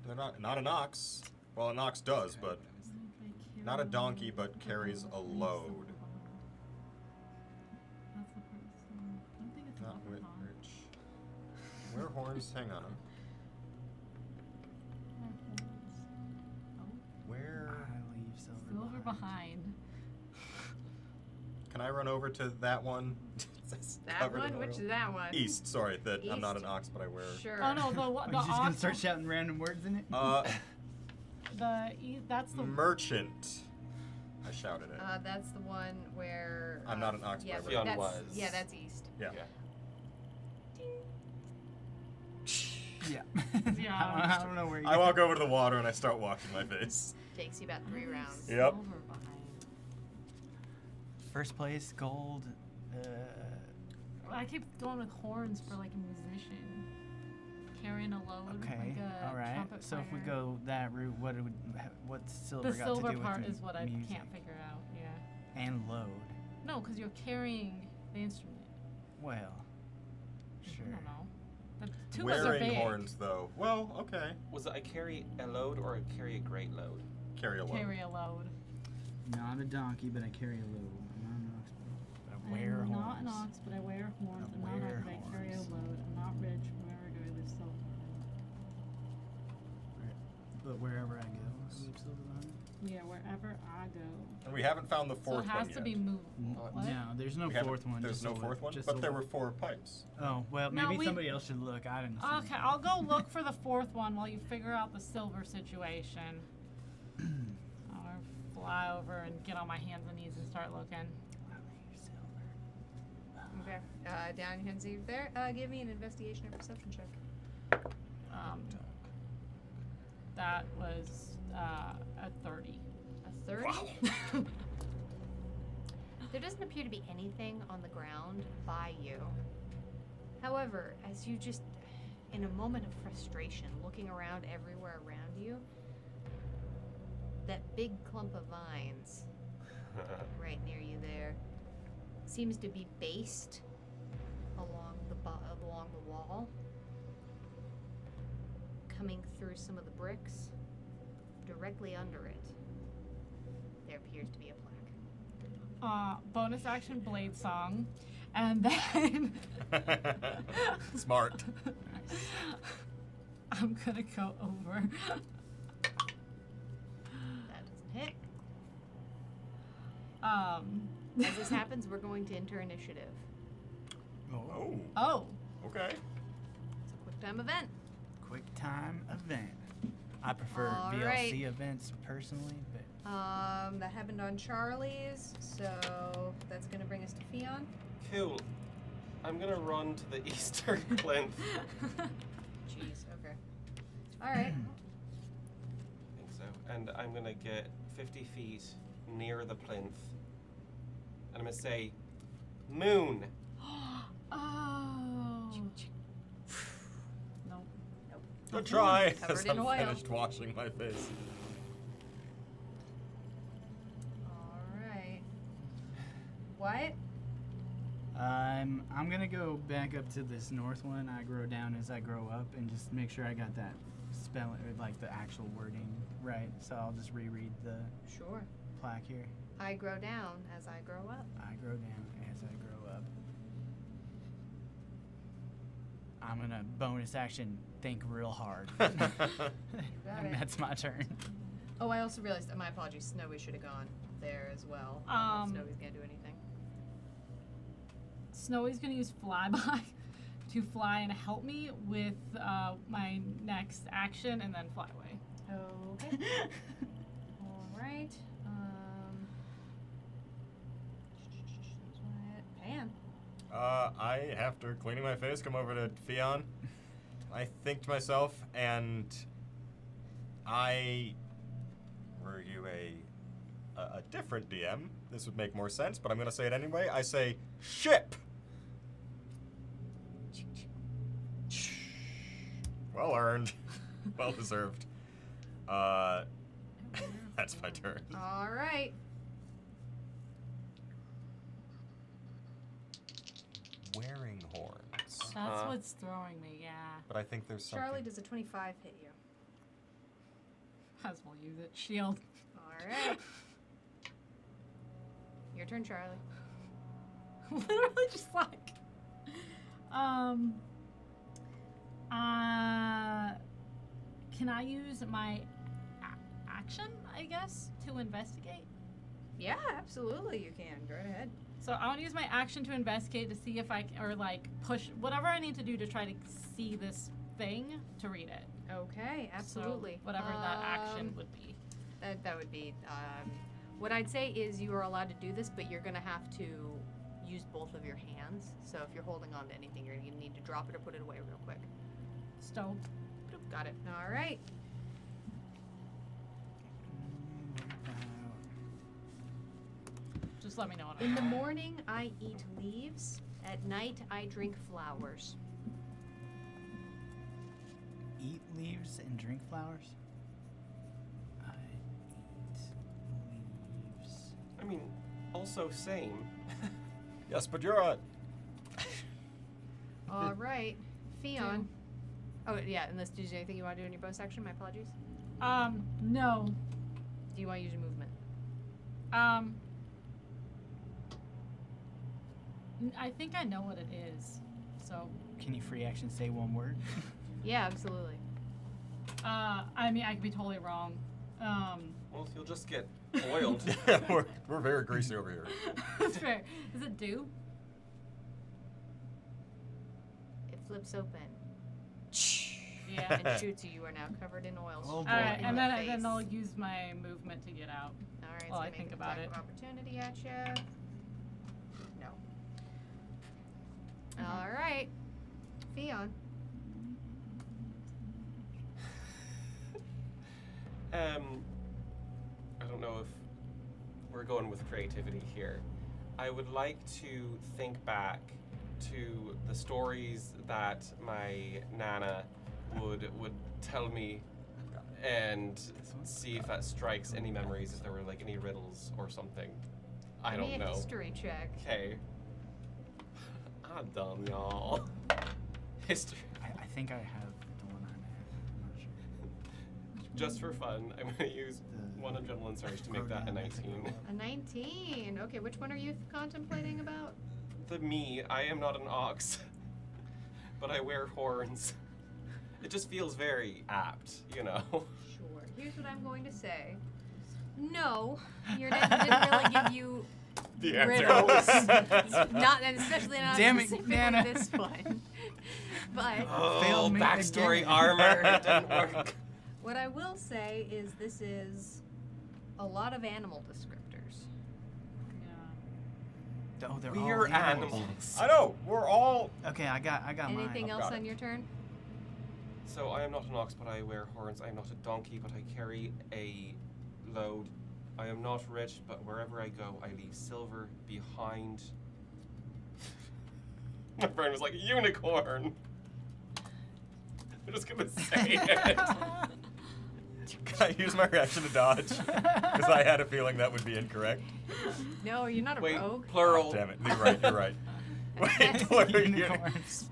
They're not an ox. Well, an ox does, but not a donkey, but carries a load. That's the person. I don't think it's Not a wit leprechaun. rich. Wear horns. Hang on. Where I leave silver Silver behind. can I run over to that one? That's That covered one? in Which oil. is that one? East. Sorry, that I'm not East? an ox, but I wear. Sure. Oh no, the Are you the just gonna ox. start shouting random words in it? That's the Merchant. I shouted it. That's the one where. I'm not an ox, Yeah, but I Fionn that's, was. yeah, that's east. Yeah. Yeah. Yeah. I don't know where you I walk over to the water and I start washing my face. Takes you about 3 rounds. Yep. Silver behind. First place, gold. I keep going with horns for like a musician. Carrying a load. Okay. Like a All right. trumpet So if we player. go that route, what's silver The got silver to do part with is what I music? can't figure out. Yeah. And load. No, because you're carrying the instrument. Well, I sure. don't know. The tubas are Wearing big. horns, though. Well, okay. Was it I carry a load or I carry a great load? Carry a load. Carry a load. Not a donkey, but I carry a load. I'm not an ox, but I wear I'm horns. not an ox, but I wear horns. I I'm not wear ox, but I carry a horns. load. I'm not rich, but I regularly silver. But wherever I go, I leave silver behind. Yeah, wherever I go. And we haven't found the So fourth it has one to yet. be moved. What? No, there's no We haven't- fourth one. There's just no silver, fourth one, just but there silver. were 4 pipes. Oh well, No, maybe we- somebody else should look. I didn't. see Okay, I'll go look for the fourth one while you figure out the silver situation. I'll fly over and get on my hands and knees and start looking. Okay. Down your hands there. Give me an investigation or perception check. That was a 30. A 30? There doesn't appear to be anything on the ground by you. However, as you just, in a moment of frustration, looking around everywhere around you, that big clump of vines right near you there seems to be based along the wall, coming through some of the bricks. Directly under it, there appears to be a plaque. Bonus action blade song, and then Smart. I'm gonna go over. That doesn't hit. As As this happens, we're going to enter initiative. Oh, Oh, okay. It's a quick time event. Quick time event. I prefer All VLC right. events personally, but That happened on Charlie's, so that's going to bring us to Fionn. Cool. I'm gonna run to the eastern plinth. Jeez, okay. All right. I think so. And I'm gonna get 50 feet near the plinth. And I'm gonna say, Moon. oh. Nope. Good try. Covered As in I'm oil. finished washing my face. All right. What? I'm gonna go back up to this north one. I grow down as I grow up, and just make sure I got that spell, like the actual wording right. So I'll just reread the Sure. plaque here. I grow down as I grow up. I grow down as I grow up. I'm gonna bonus action think real hard. got And it. that's my turn. Oh, I also realized, my apologies, Snowy should have gone there as well. Snowy's going to do anything. Snowy's gonna use flyby to fly and help me with my next action, and then fly away. Okay. All right. Pan. I, after cleaning my face, come over to Fionn. I think to myself, and were you a different DM, this would make more sense, but I'm going to say it anyway. I say, ship! Well earned. Well deserved. That's my turn. All right. wearing horns. That's what's throwing me, yeah. But I think there's something. Charlie, does a 25 hit you? Might as well use it. Shield. All right. Your turn, Charlie. Literally just like. Can I use my action, I guess, to investigate? Yeah, absolutely, you can. Go right ahead. So I want to use my action to investigate to see if I can, or like push whatever I need to do to try to see this thing to read it. Okay, absolutely. So whatever that action would be. That would be. What I'd say is you are allowed to do this, but you're going to have to use both of your hands. So if you're holding on to anything, you're going to need to drop it or put it away real quick. Stove. Boop, got it. All right. Just let me know. In the morning, I eat leaves. At night, I drink flowers. Eat leaves and drink flowers? I eat leaves. I mean, also same. Yes, but you're on. All right. Fion. Oh, yeah, unless there's anything you want to do in your bonus action? My apologies. No. Do you want to use your movement? I think I know what it is. So, Can you free action say one word? Yeah, absolutely. I mean, I could be totally wrong. Well, you'll just get oiled. Yeah, we're very greasy over here. That's fair. Is it do? It flips open Yeah. and shoots you. You are now covered in oil. Oh, All boy. right, in and the then face. I'll use my movement to get out. All right, Well, so I make think an about attack it. of opportunity at you. No. All right, Fion. I don't know if we're going with creativity here. I would like to think back to the stories that my nana would tell me and see if that strikes any memories, if there were like any riddles or something. I Give me don't a know. history check. Okay. I'm dumb, y'all. History. I think I have the one I'm not sure. Just for fun, I'm going to use one adrenaline surge to make that a 19. A 19. Okay, which one are you contemplating about? The me, I am not an ox, but I wear horns. It just feels very apt, you know? Sure. Here's what I'm going to say. No, your dad didn't really give you The riddles. Not, and especially not Damn it, specifically Nana. this one. But Oh, Failed me backstory again. armor. It didn't work. what I will say is this is a lot of animal descriptors. Yeah. Oh, they're We're all animals. I know. We're all. Okay, I got Anything mine. else got on it. your turn? So I am not an ox, but I wear horns. I am not a donkey, but I carry a load. I am not rich, but wherever I go, I leave silver behind. My brain was like, unicorn! I'm just gonna say it. Can I use my reaction to dodge? Because I had a feeling that would be incorrect. No, you're not a Wait, rogue. plural. Damn it. You're right. You're right. Wait, plural, you're- Unicorns.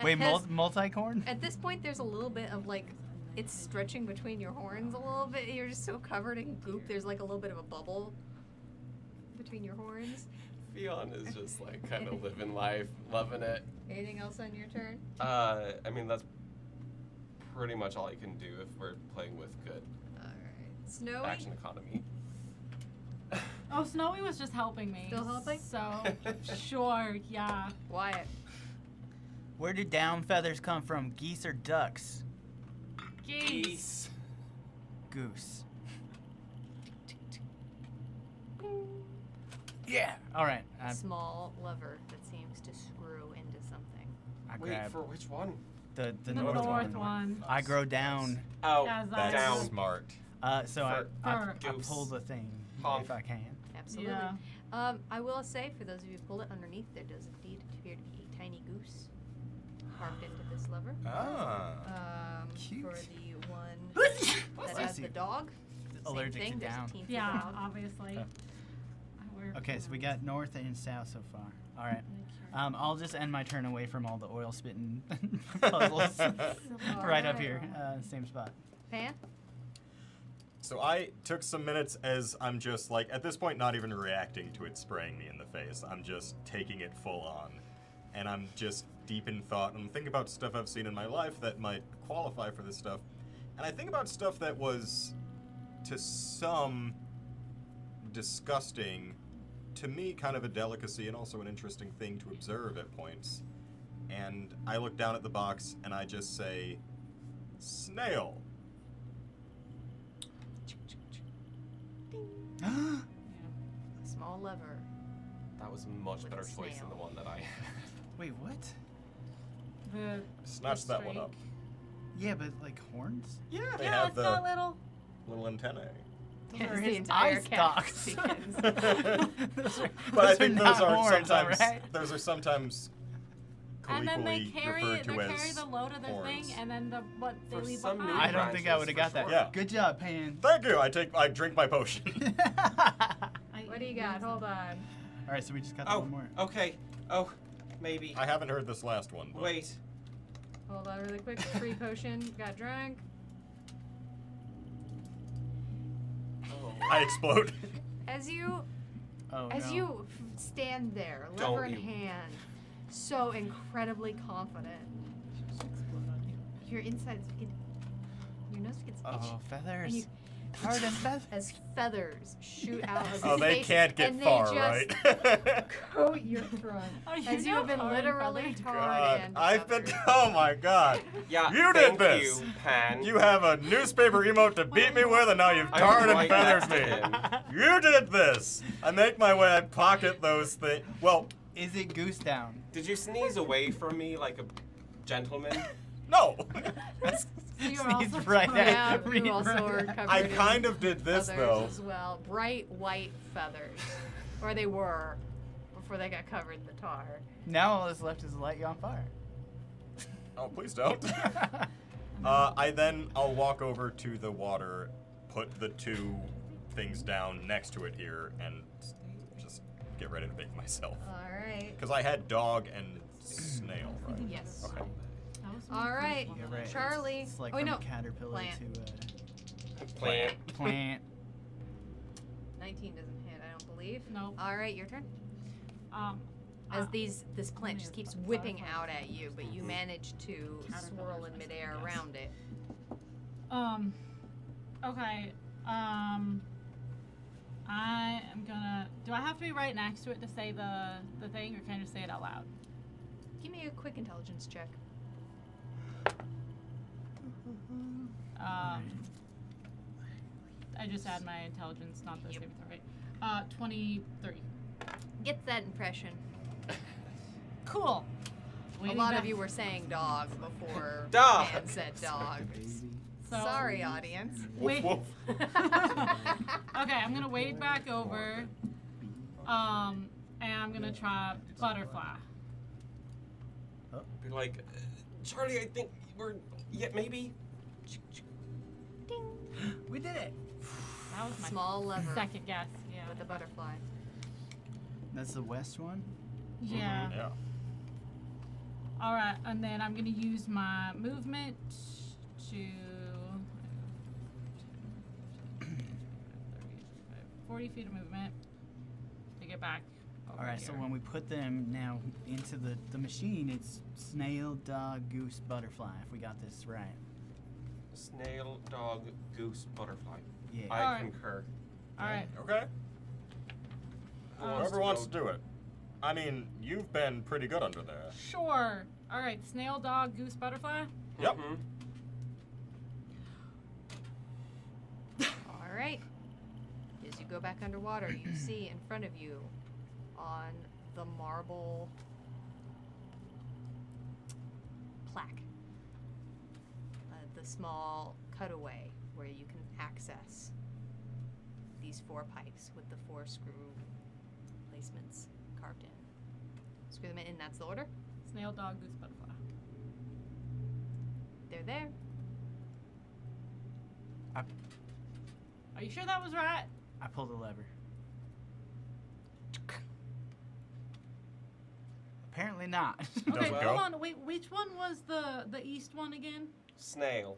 Wait, Has- multi-corn? At this point, there's a little bit of like, it's stretching between your horns a little bit. You're just so covered in goop. There's like a little bit of a bubble between your horns. Fion is just like kind of living life, loving it. Anything else on your turn? I mean, that's pretty much all you can do if we're playing with good All right. Snowy? action economy. Oh, Snowy was just helping me. Still helping? So, sure, yeah. Wyatt. Where do down feathers come from? Geese or ducks? Geese. Goose. Yeah. All right. I Small lever that seems to screw into something. Wait, grab for which one? the The north north one. one. I grow down. Oh, As That's down. smart. So I Fur. Goose. pull the thing Honk. if I can. Absolutely. Yeah. I will say, for those of you who pull it underneath, there does indeed appear to be a tiny goose carved into this lever. Ah. Cute. For the one that has the dog. Allergic same thing. to There's down. a teensy Yeah, dog. obviously. Okay, so we got north and south so far. All right. I'll just end my turn away from all the oil spitting puzzles. Right up here, same spot. Pan? So I took some minutes as I'm just like, at this point, not even reacting to it spraying me in the face. I'm just taking it full on. And I'm just deep in thought. I'm thinking about stuff I've seen in my life that might qualify for this stuff. And I think about stuff that was, to some, disgusting. To me, kind of a delicacy and also an interesting thing to observe at points. And I look down at the box and I just say, snail. Small lever. That was a much With better a choice than snail. the one that I had. Wait, what? The Snatch that one up. Yeah, but like horns? Yeah, they Yeah, have it's the got little. little antennae. As are the his entire eye cast stalks. begins. But I think those not are horns, sometimes alright? those are sometimes And then they colloquially carry referred to they as carry the load of their horns. thing, and then the what they For leave some behind. I don't think I would have got that. For sure. Good job, Pan. Thank you. I drink my potion. What do you got? Hold on. All right, so we just got Oh, one more. okay. Oh, maybe. I haven't heard this last one. But Wait. Hold on really quick. Free potion. Got drunk. Oh. I explode. As you Oh, As no. you lever Don't in you. hand, so incredibly confident, your insides begin, your nose begins to itch, Oh, feathers. and you Hard and feathers. as feathers shoot out of Oh, your they face, can't get and far, they just right? coat your front. Oh, you As you know have been tar and literally feathers. tarred God, and I've been. feathered. Oh my God! Yeah, You thank did this. you, Pan. You have a newspaper emote to beat me with, and now you've I'm tarred and right feathered next to me. You did this. I make my way. I pocket those things. Well, Is it goose down? Did you sneeze away from me like a gentleman? no. You were Sneeze also right tarred. at Yeah, me, you also right were at- covered I in kind of did this feathers though. as well. Bright white feathers, or they were before they got covered in the tar. Now all that's left is to light you on fire. Oh, please don't. I'll walk over to the water, put the two things down next to it here, and just get ready to bake myself. All right. Because I had dog and snail, right? Yes. Okay. That was my All first right. one. You're right. Charlie. It's like Oh, wait, from no. caterpillar Plant. to Plant. plant. 19 doesn't hit, I don't believe. Nope. All right, your turn. As This plant just keeps whipping out at you, but you manage to swirl in midair around it. Okay. I am gonna. Do I have to be right next to it to say the thing, or can I just say it out loud? Give me a quick intelligence check. I just add my intelligence, not the saving throw, right? 23. Get that impression. Cool. A lot of you were saying dog before Dog. Pan said dog. So, Sorry, audience. Wait. Woof, Okay, I'm gonna wade back over. And I'm gonna try butterfly. Be like, Charlie, I think we're. Yeah, maybe. We did it. That was my Small lever second guess. Yeah. with the butterfly. That's the west one. Yeah. Yeah. All right, and then I'm gonna use my movement to 40 feet of movement to get back. All right, so when we put them now into the machine, it's snail, dog, goose, butterfly. If we got this right. Snail, dog, goose, butterfly. Yeah. I Alright. concur. All right. Okay. Whoever wants to go- do it. I mean, you've been pretty good under there. Sure. All right. Snail, dog, goose, butterfly. Yep. Mhm. All right. As you go back underwater, you see in front of you on the marble plaque the small cutaway where you can access these 4 pipes with the 4 screw placements carved in. Screw them in, and that's the order. Snail, dog, goose, butterfly. They're there. Are you sure that was right? I pulled the lever. Apparently not. Okay, Doesn't hold go? on. Wait, which one was the east one again? Snail.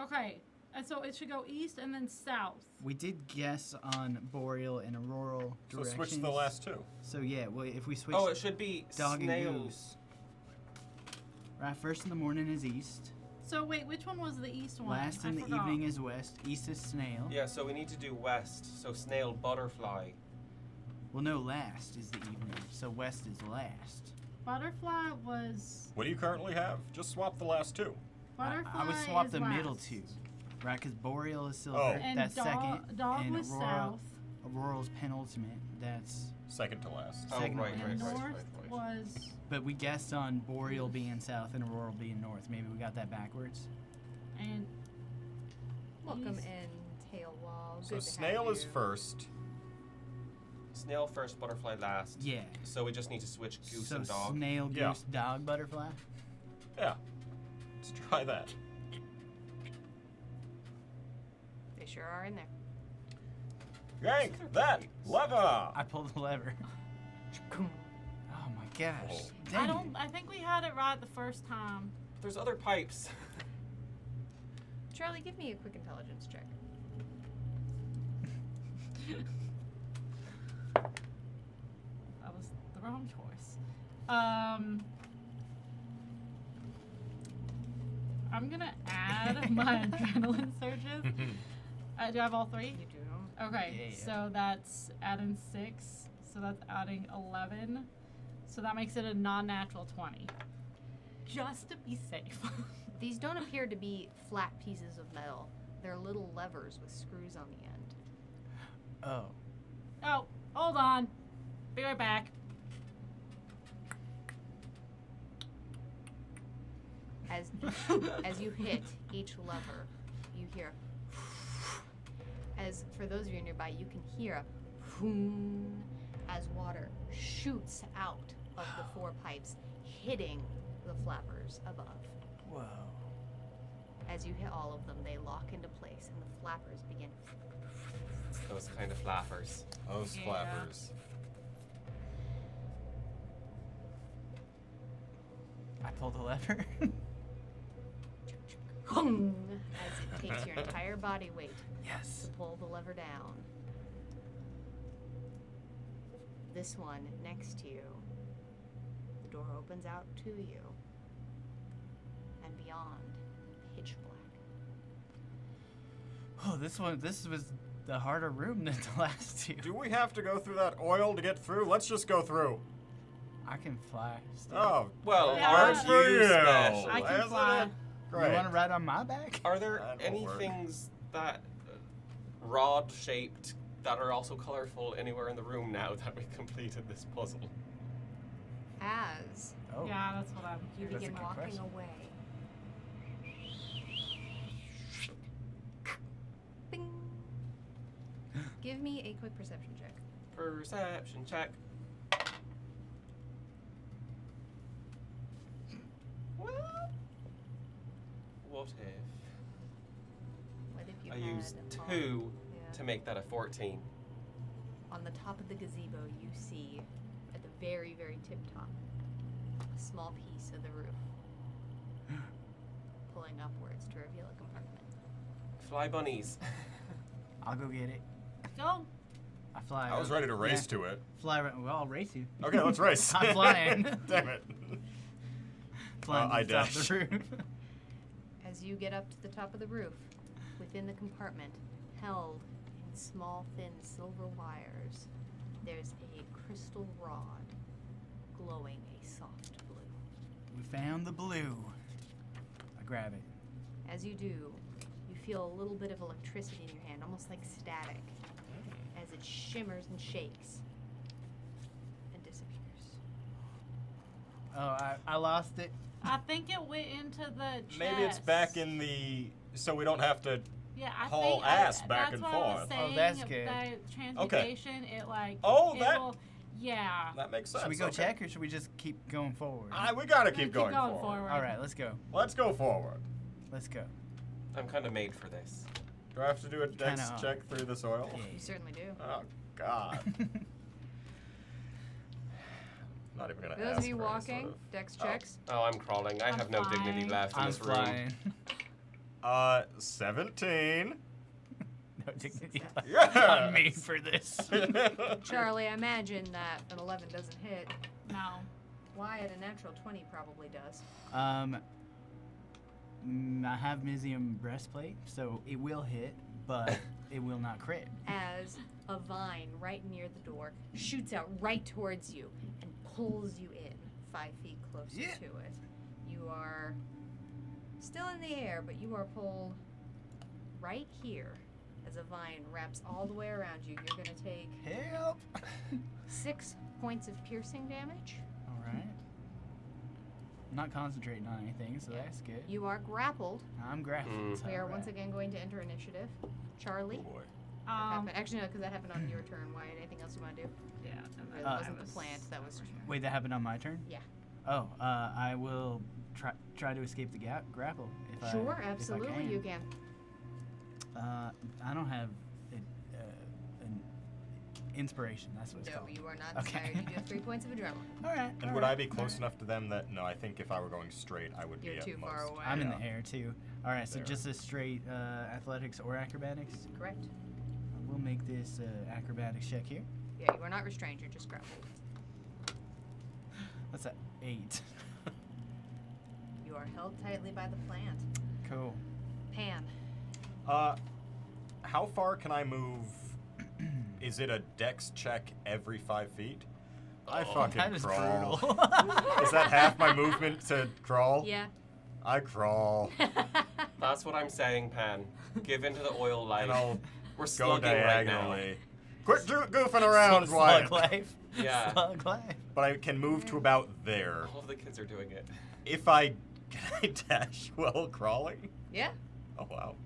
Okay, and so it should go east and then south. We did guess on boreal and auroral So directions. switch to the last two. So yeah, well, if we switch Oh, it should be dog snail. and goose. Right, first in the morning is east. So wait, which one was the east one? Last I in the forgot. evening is west. East is snail. Yeah, so we need to do west. So snail, butterfly. Well, no, last is the evening. So west is last. Butterfly was. What do you currently have? Just swap the last two. Butterfly I would swap is the middle last. two. Right, because boreal is silver. Oh. And That's dog, second. dog and was aurora, south. Auroral's penultimate. That's. Second to last. Oh, Second right, one. right, And right, north right, right. was. But we guessed on boreal being south and auroral being north. Maybe we got that backwards. And Welcome East. in, Tailwall. So Good to have snail is you. first. Snail first, butterfly last. Yeah. So we just need to switch goose so and dog. snail, goose, Yeah. dog, butterfly. Yeah. Let's try that. They sure are in there. Yank that lever. I pulled the lever. Oh my gosh. Oh. Dang. I don't. I think we had it right the first time. There's other pipes. Charlie, give me a quick intelligence check. That was the wrong choice. I'm gonna add my adrenaline surges. Do I have all three? You do. Okay, Yeah. so that's adding 6. So that's adding 11. So that makes it a non-natural 20. Just to be safe. These don't appear to be flat pieces of metal. They're little levers with screws on the end. Oh. Oh, hold on. Be right back. As you hit each lever, you hear. As for those of you nearby, you can hear a as water shoots out of the 4 pipes, hitting the flappers above. Whoa. As you hit all of them, they lock into place, and the flappers begin. Those kind of flappers. Those Yeah. flappers. I pulled the lever. As it takes your entire body weight Yes. to pull the lever down. This one next to you, the door opens out to you, and beyond, pitch black. Oh, this was the harder room than the last two. Do we have to go through that oil to get through? Let's just go through. I can fly. Steve. Oh, Well, Yeah. aren't good for you you. special? I can Isn't fly. it? You Great. want to ride on my back? Are there That won't any work. things that rod-shaped that are also colorful anywhere in the room now that we completed this puzzle? As Oh. Yeah, that's what I'm. you That's a begin good walking question. away, bing. Give me a quick perception check. Perception check. Well, what if What if you I had used on- 2 yeah. to make that a 14? On the top of the gazebo, you see at the very, very tip top a small piece of the roof pulling upwards to reveal a compartment. Fly bunnies. I'll go get it. Go. I fly. I was ready to race to it. Fly. Well, I'll race you. Okay, let's race. I'm flying. Damn it. Flying I to the top dash. of the roof. As you get up to the top of the roof, within the compartment, held in small, thin silver wires, there's a crystal rod glowing a soft blue. We found the blue. I grab it. As you do, you feel a little bit of electricity in your hand, almost like static, as it shimmers and shakes and disappears. Oh, I lost it. I think it went into the chest. Maybe it's back in the. So we don't have to. Yeah, I haul think ass back that's and what I was forth. saying. Oh, that's good. That transmutation, it like. Oh, it that- will- yeah. That makes sense. Should we go okay. check or should we just keep going forward? We gotta Keep keep going, going forward. All right, let's go. Let's go forward. Let's go. I'm kind of made for this. Do I have to do a dex Kinda. check through this oil? You certainly do. Oh God. Not even gonna For those ask of you for any walking, sort of- dex Oh. checks. Oh, I'm crawling. I I'm have no dignity flying. left in I'm this room. flying. 17. No dignity Yeah. on me for this. Charlie, I imagine that an 11 doesn't hit. No. Wyatt, a natural 20 probably does. I have Mizium breastplate, so it will hit, but it will not crit. As a vine right near the door shoots out right towards you and pulls you in 5 feet closer Yeah. to it. You are still in the air, but you are pulled right here as a vine wraps all the way around you. You're going to take Help! 6 points of piercing damage. All right. I'm not concentrating on anything, so that's good. You are grappled. I'm grappled. Mm. We are once again going to enter initiative. Charlie. Oh boy. That happened. Actually, no, because that happened on your turn. Wyatt, anything else you want to do? Yeah. It wasn't the plant. That was. Wait, that happened on my turn? Yeah. Oh, I will try to escape the grapple if Sure, I absolutely, can. you can. I don't have an inspiration. That's what it's No, called. you are not Okay. inspired. You do have 3 points of adrenaline. All right. And would I be close enough to them that no? I think if I were going straight, I would You're be at too most. far away. I'm in Yeah. the air too. All right, so There. just a straight athletics or acrobatics. Correct. We'll make this acrobatics check here. Yeah, you are not restrained. You're just grappled. That's a 8. You are held tightly by the plant. Cool. Pan. How far can I move? Is it a dex check every 5 feet? I fucking That is crawl. brutal. Is that half my movement to crawl? Yeah. I crawl. That's what I'm saying, Pan. Give into the oil light. And I'll We're go slugging right now. diagonally. Quit goofing around, Slug Wyatt. life. Yeah. Slug life. But I can move to about there. All of the kids are doing it. If I can I dash while crawling? Yeah. Oh wow.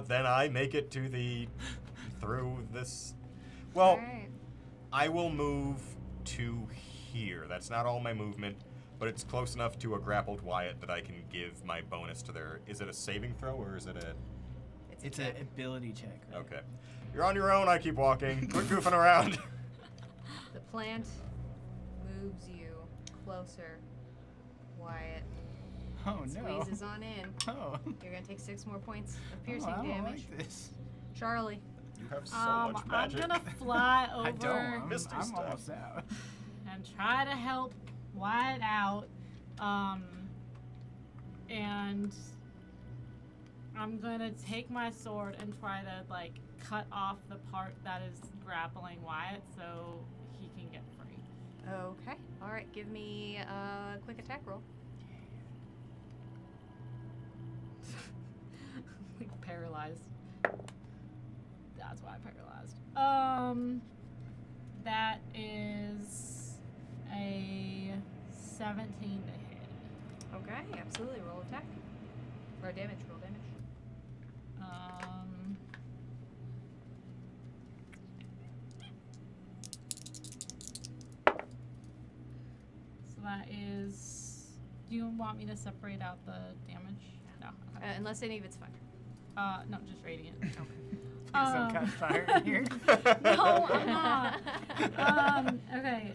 Then I make it to the through this. Well, All right. I will move to here. That's not all my movement, but it's close enough to a grappled Wyatt that I can give my bonus to their. Is it a saving throw or is it a? It's a an check. ability check. Right? Okay. You're on your own. I keep walking. Quit goofing around. The plant moves you closer. Wyatt Oh no. squeezes on in. Oh. You're gonna take 6 more points of Oh, piercing I don't damage. like this. Charlie. You have so much I'm magic. gonna fly I over don't. I'm Misty stuff. almost out. and try to help Wyatt out. And I'm gonna take my sword and try to like cut off the part that is grappling Wyatt so he can get free. Okay. All right. Give me a quick attack roll. Like paralyzed. That's why I'm paralyzed. That is a 17 to hit. Okay. Absolutely. Roll attack. Or damage. Roll damage. So that is. Do you want me to separate out the damage? No. Okay. Unless any of it's fire. No, just radiant. Some kind of fire in here. No, I'm not. Okay.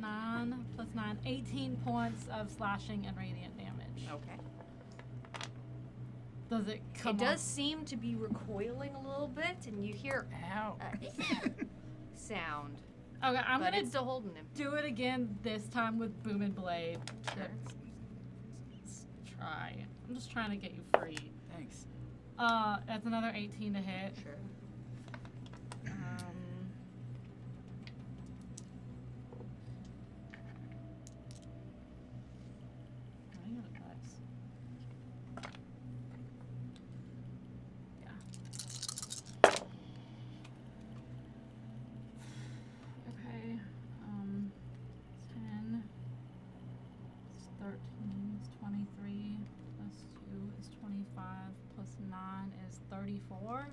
9 plus 9, 18 points of slashing and radiant damage. Okay. Does it come It does seem to be recoiling a little bit, and you hear Ow. sound, Okay, I'm but gonna it's still holding him. do it again this time with Boom and Blade. Sure. Let's try. I'm just trying to get you free. Thanks. That's another 18 to hit. Sure. I got a dice. Yeah. Okay. 10 is 13 is 23 plus 2 is 25 plus 9 is 34.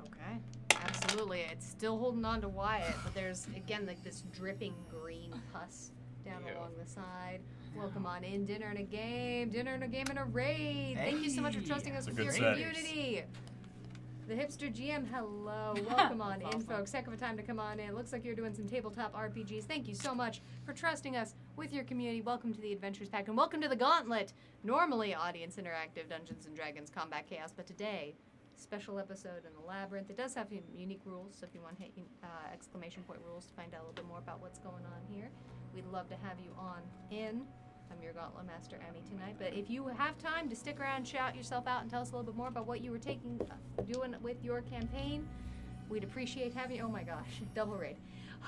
Okay. Absolutely. It's still holding on to Wyatt, but there's again like this dripping green pus down Ew. along the side. Welcome on in, dinner and a game and a raid. Thank you so much for Hey. trusting us It's a with your good set. community. The hipster GM, hello. Welcome on in, folks. Heck of a time to come on in. Looks like you're doing some tabletop RPGs. Thank you so much for trusting us with your community. Welcome to the Adventures Pack, and welcome to the Gauntlet. Normally audience interactive Dungeons & Dragons Combat Chaos, but today, special episode in the Labyrinth. It does have unique rules, so if you want to hit exclamation point rules to find out a little bit more about what's going on here, we'd love to have you on in. I'm your Gauntlet Master, Amy, tonight. But if you have time to stick around, shout yourself out, and tell us a little bit more about what you were doing with your campaign, we'd appreciate having you. Oh my gosh, double raid.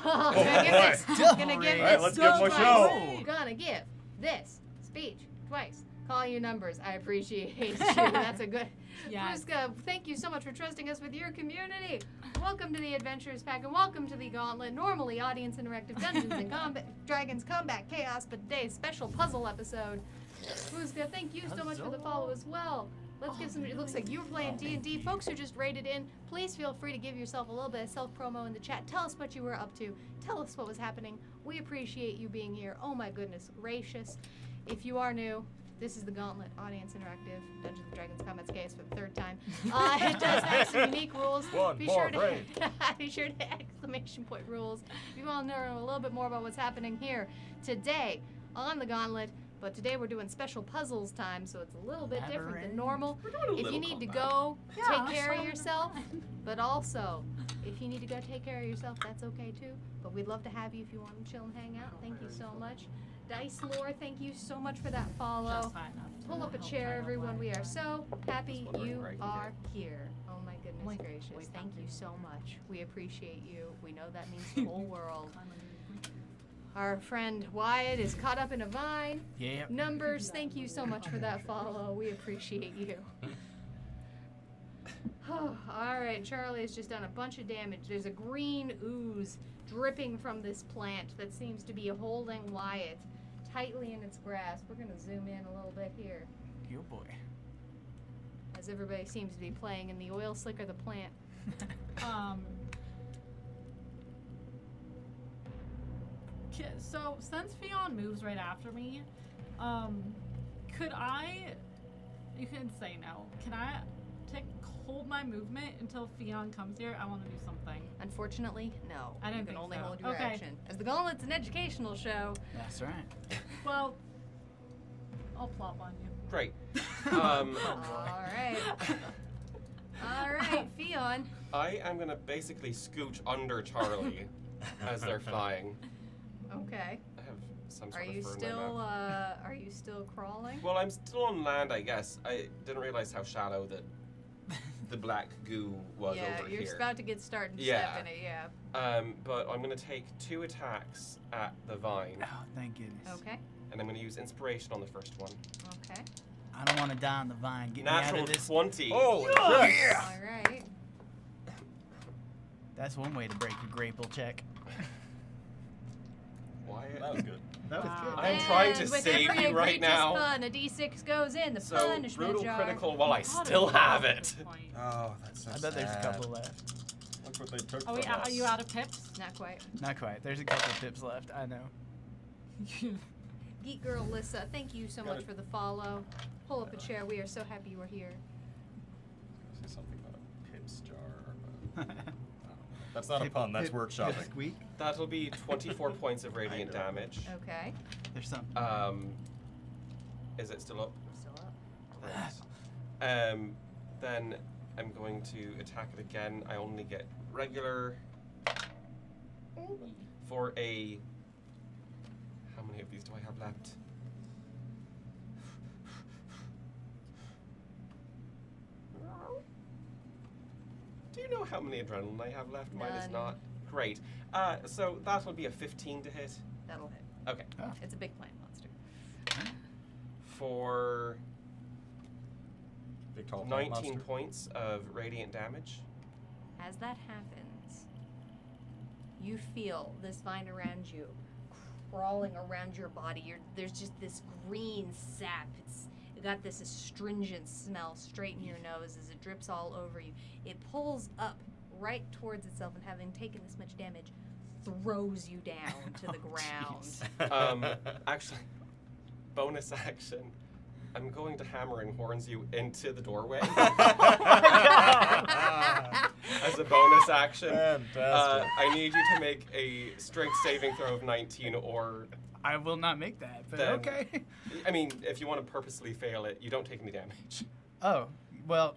Gonna give this. Gonna give All right, this let's give him a twice. show. Gonna give this speech twice. Call your numbers. I appreciate you. That's a good. Yes. Fruska, thank you so much for trusting us with your community. Welcome to the Adventures Pack and welcome to the Gauntlet. Normally audience interactive Dungeons and Dragons Combat Chaos, but today's special puzzle episode. Fruska, thank you so much for the follow as well. Let's give some. It looks like you're playing D&D. Folks who just raided in, please feel free to give yourself a little bit of self-promo in the chat. Tell us what you were up to. Tell us what was happening. We appreciate you being here. Oh my goodness gracious. If you are new, this is the Gauntlet, Audience Interactive, Dungeons & Dragons Combat Chaos for the third time. It does have some unique rules. Be sure to exclamation point rules if you want to know a little bit more about what's happening here today on the Gauntlet. But today we're doing special puzzles time, so it's a little bit different than normal. If you need to go, take care of yourself. But also, if you need to go take care of yourself, that's okay too. But we'd love to have you if you want to chill and hang out. Thank you so much. Dice Lore, thank you so much for that follow. Just fine enough. Pull up a chair, everyone. We are so happy you are here. Oh my goodness gracious. Thank you so much. We appreciate you. We know that means the whole world. Our friend Wyatt is caught up in a vine. Yeah. Numbers, thank you so much for that follow. We appreciate you. All right, Charlie has just done a bunch of damage. There's a green ooze dripping from this plant that seems to be holding Wyatt tightly in its grasp. We're going to zoom in a little bit here Yo boy. as everybody seems to be playing in the oil slick or the plant. So since Fionn moves right after me, could I? You can say no. Can I hold my movement until Fionn comes here? I want to do something. Unfortunately, no. I didn't You can think only so. hold your Okay. action. As the Gauntlet's an educational show. That's right. Well, I'll plop on you. Great. All right. All right, Fionn. I am gonna basically scooch under Charlie as they're flying. Okay. I have some Are sort you of fur in still my mouth. are you still crawling? Well, I'm still on land, I guess. I didn't realize how shallow the black goo was yeah, over you're here. about to get started Yeah. stepping it, yeah. But I'm gonna take 2 attacks at the vine, Oh, thank goodness. Okay. and I'm gonna use inspiration on the first one. Okay. I don't want to die on the vine. Get me out Natural of this. 20. Oh, All right. That's one way to break a grapple check. Wyatt. that was good. That was Wow. I'm trying to And with save every you right egregious now. Fun, a d6 goes in the So punishment brutal jar. critical while I thought still it was have at it. this point. Oh, that's so I bet there's a sad. couple left. Look what they took Are from us. you out of pips? Not quite. Not quite. There's a couple of pips left. I know. Geek Girl Lissa, thank you so Got much it. for the follow. Pull up a chair. We are so happy you are here. Say something about a pips jar. But that's not a pun. That's workshopping. Squeak. That'll be 24 points of radiant I know. damage. Okay. There's some. Is it still up? Still up. Right. Then I'm going to attack it again. I only get regular for a. How many of these do I have left? Do you know how many adrenaline I have left? Mine is None. not. Great. So that'll be a 15 to hit. That'll hit. Okay. Oh. It's a big plant monster. For Big tall 19 monster. points of radiant damage. As that happens, you feel this vine around you crawling around your body. There's just this green sap. It got this astringent smell straight in your nose as it drips all over you. It pulls up right towards itself, and having taken this much damage, throws you down to the Oh, ground. jeez. Actually, bonus action. I'm going to hammer and horns you into the doorway as a bonus action. Fantastic. I need you to make a strength saving throw of 19 or... I will not make that, but Then- okay. I mean, if you want to purposely fail it, you don't take any damage. Oh, well,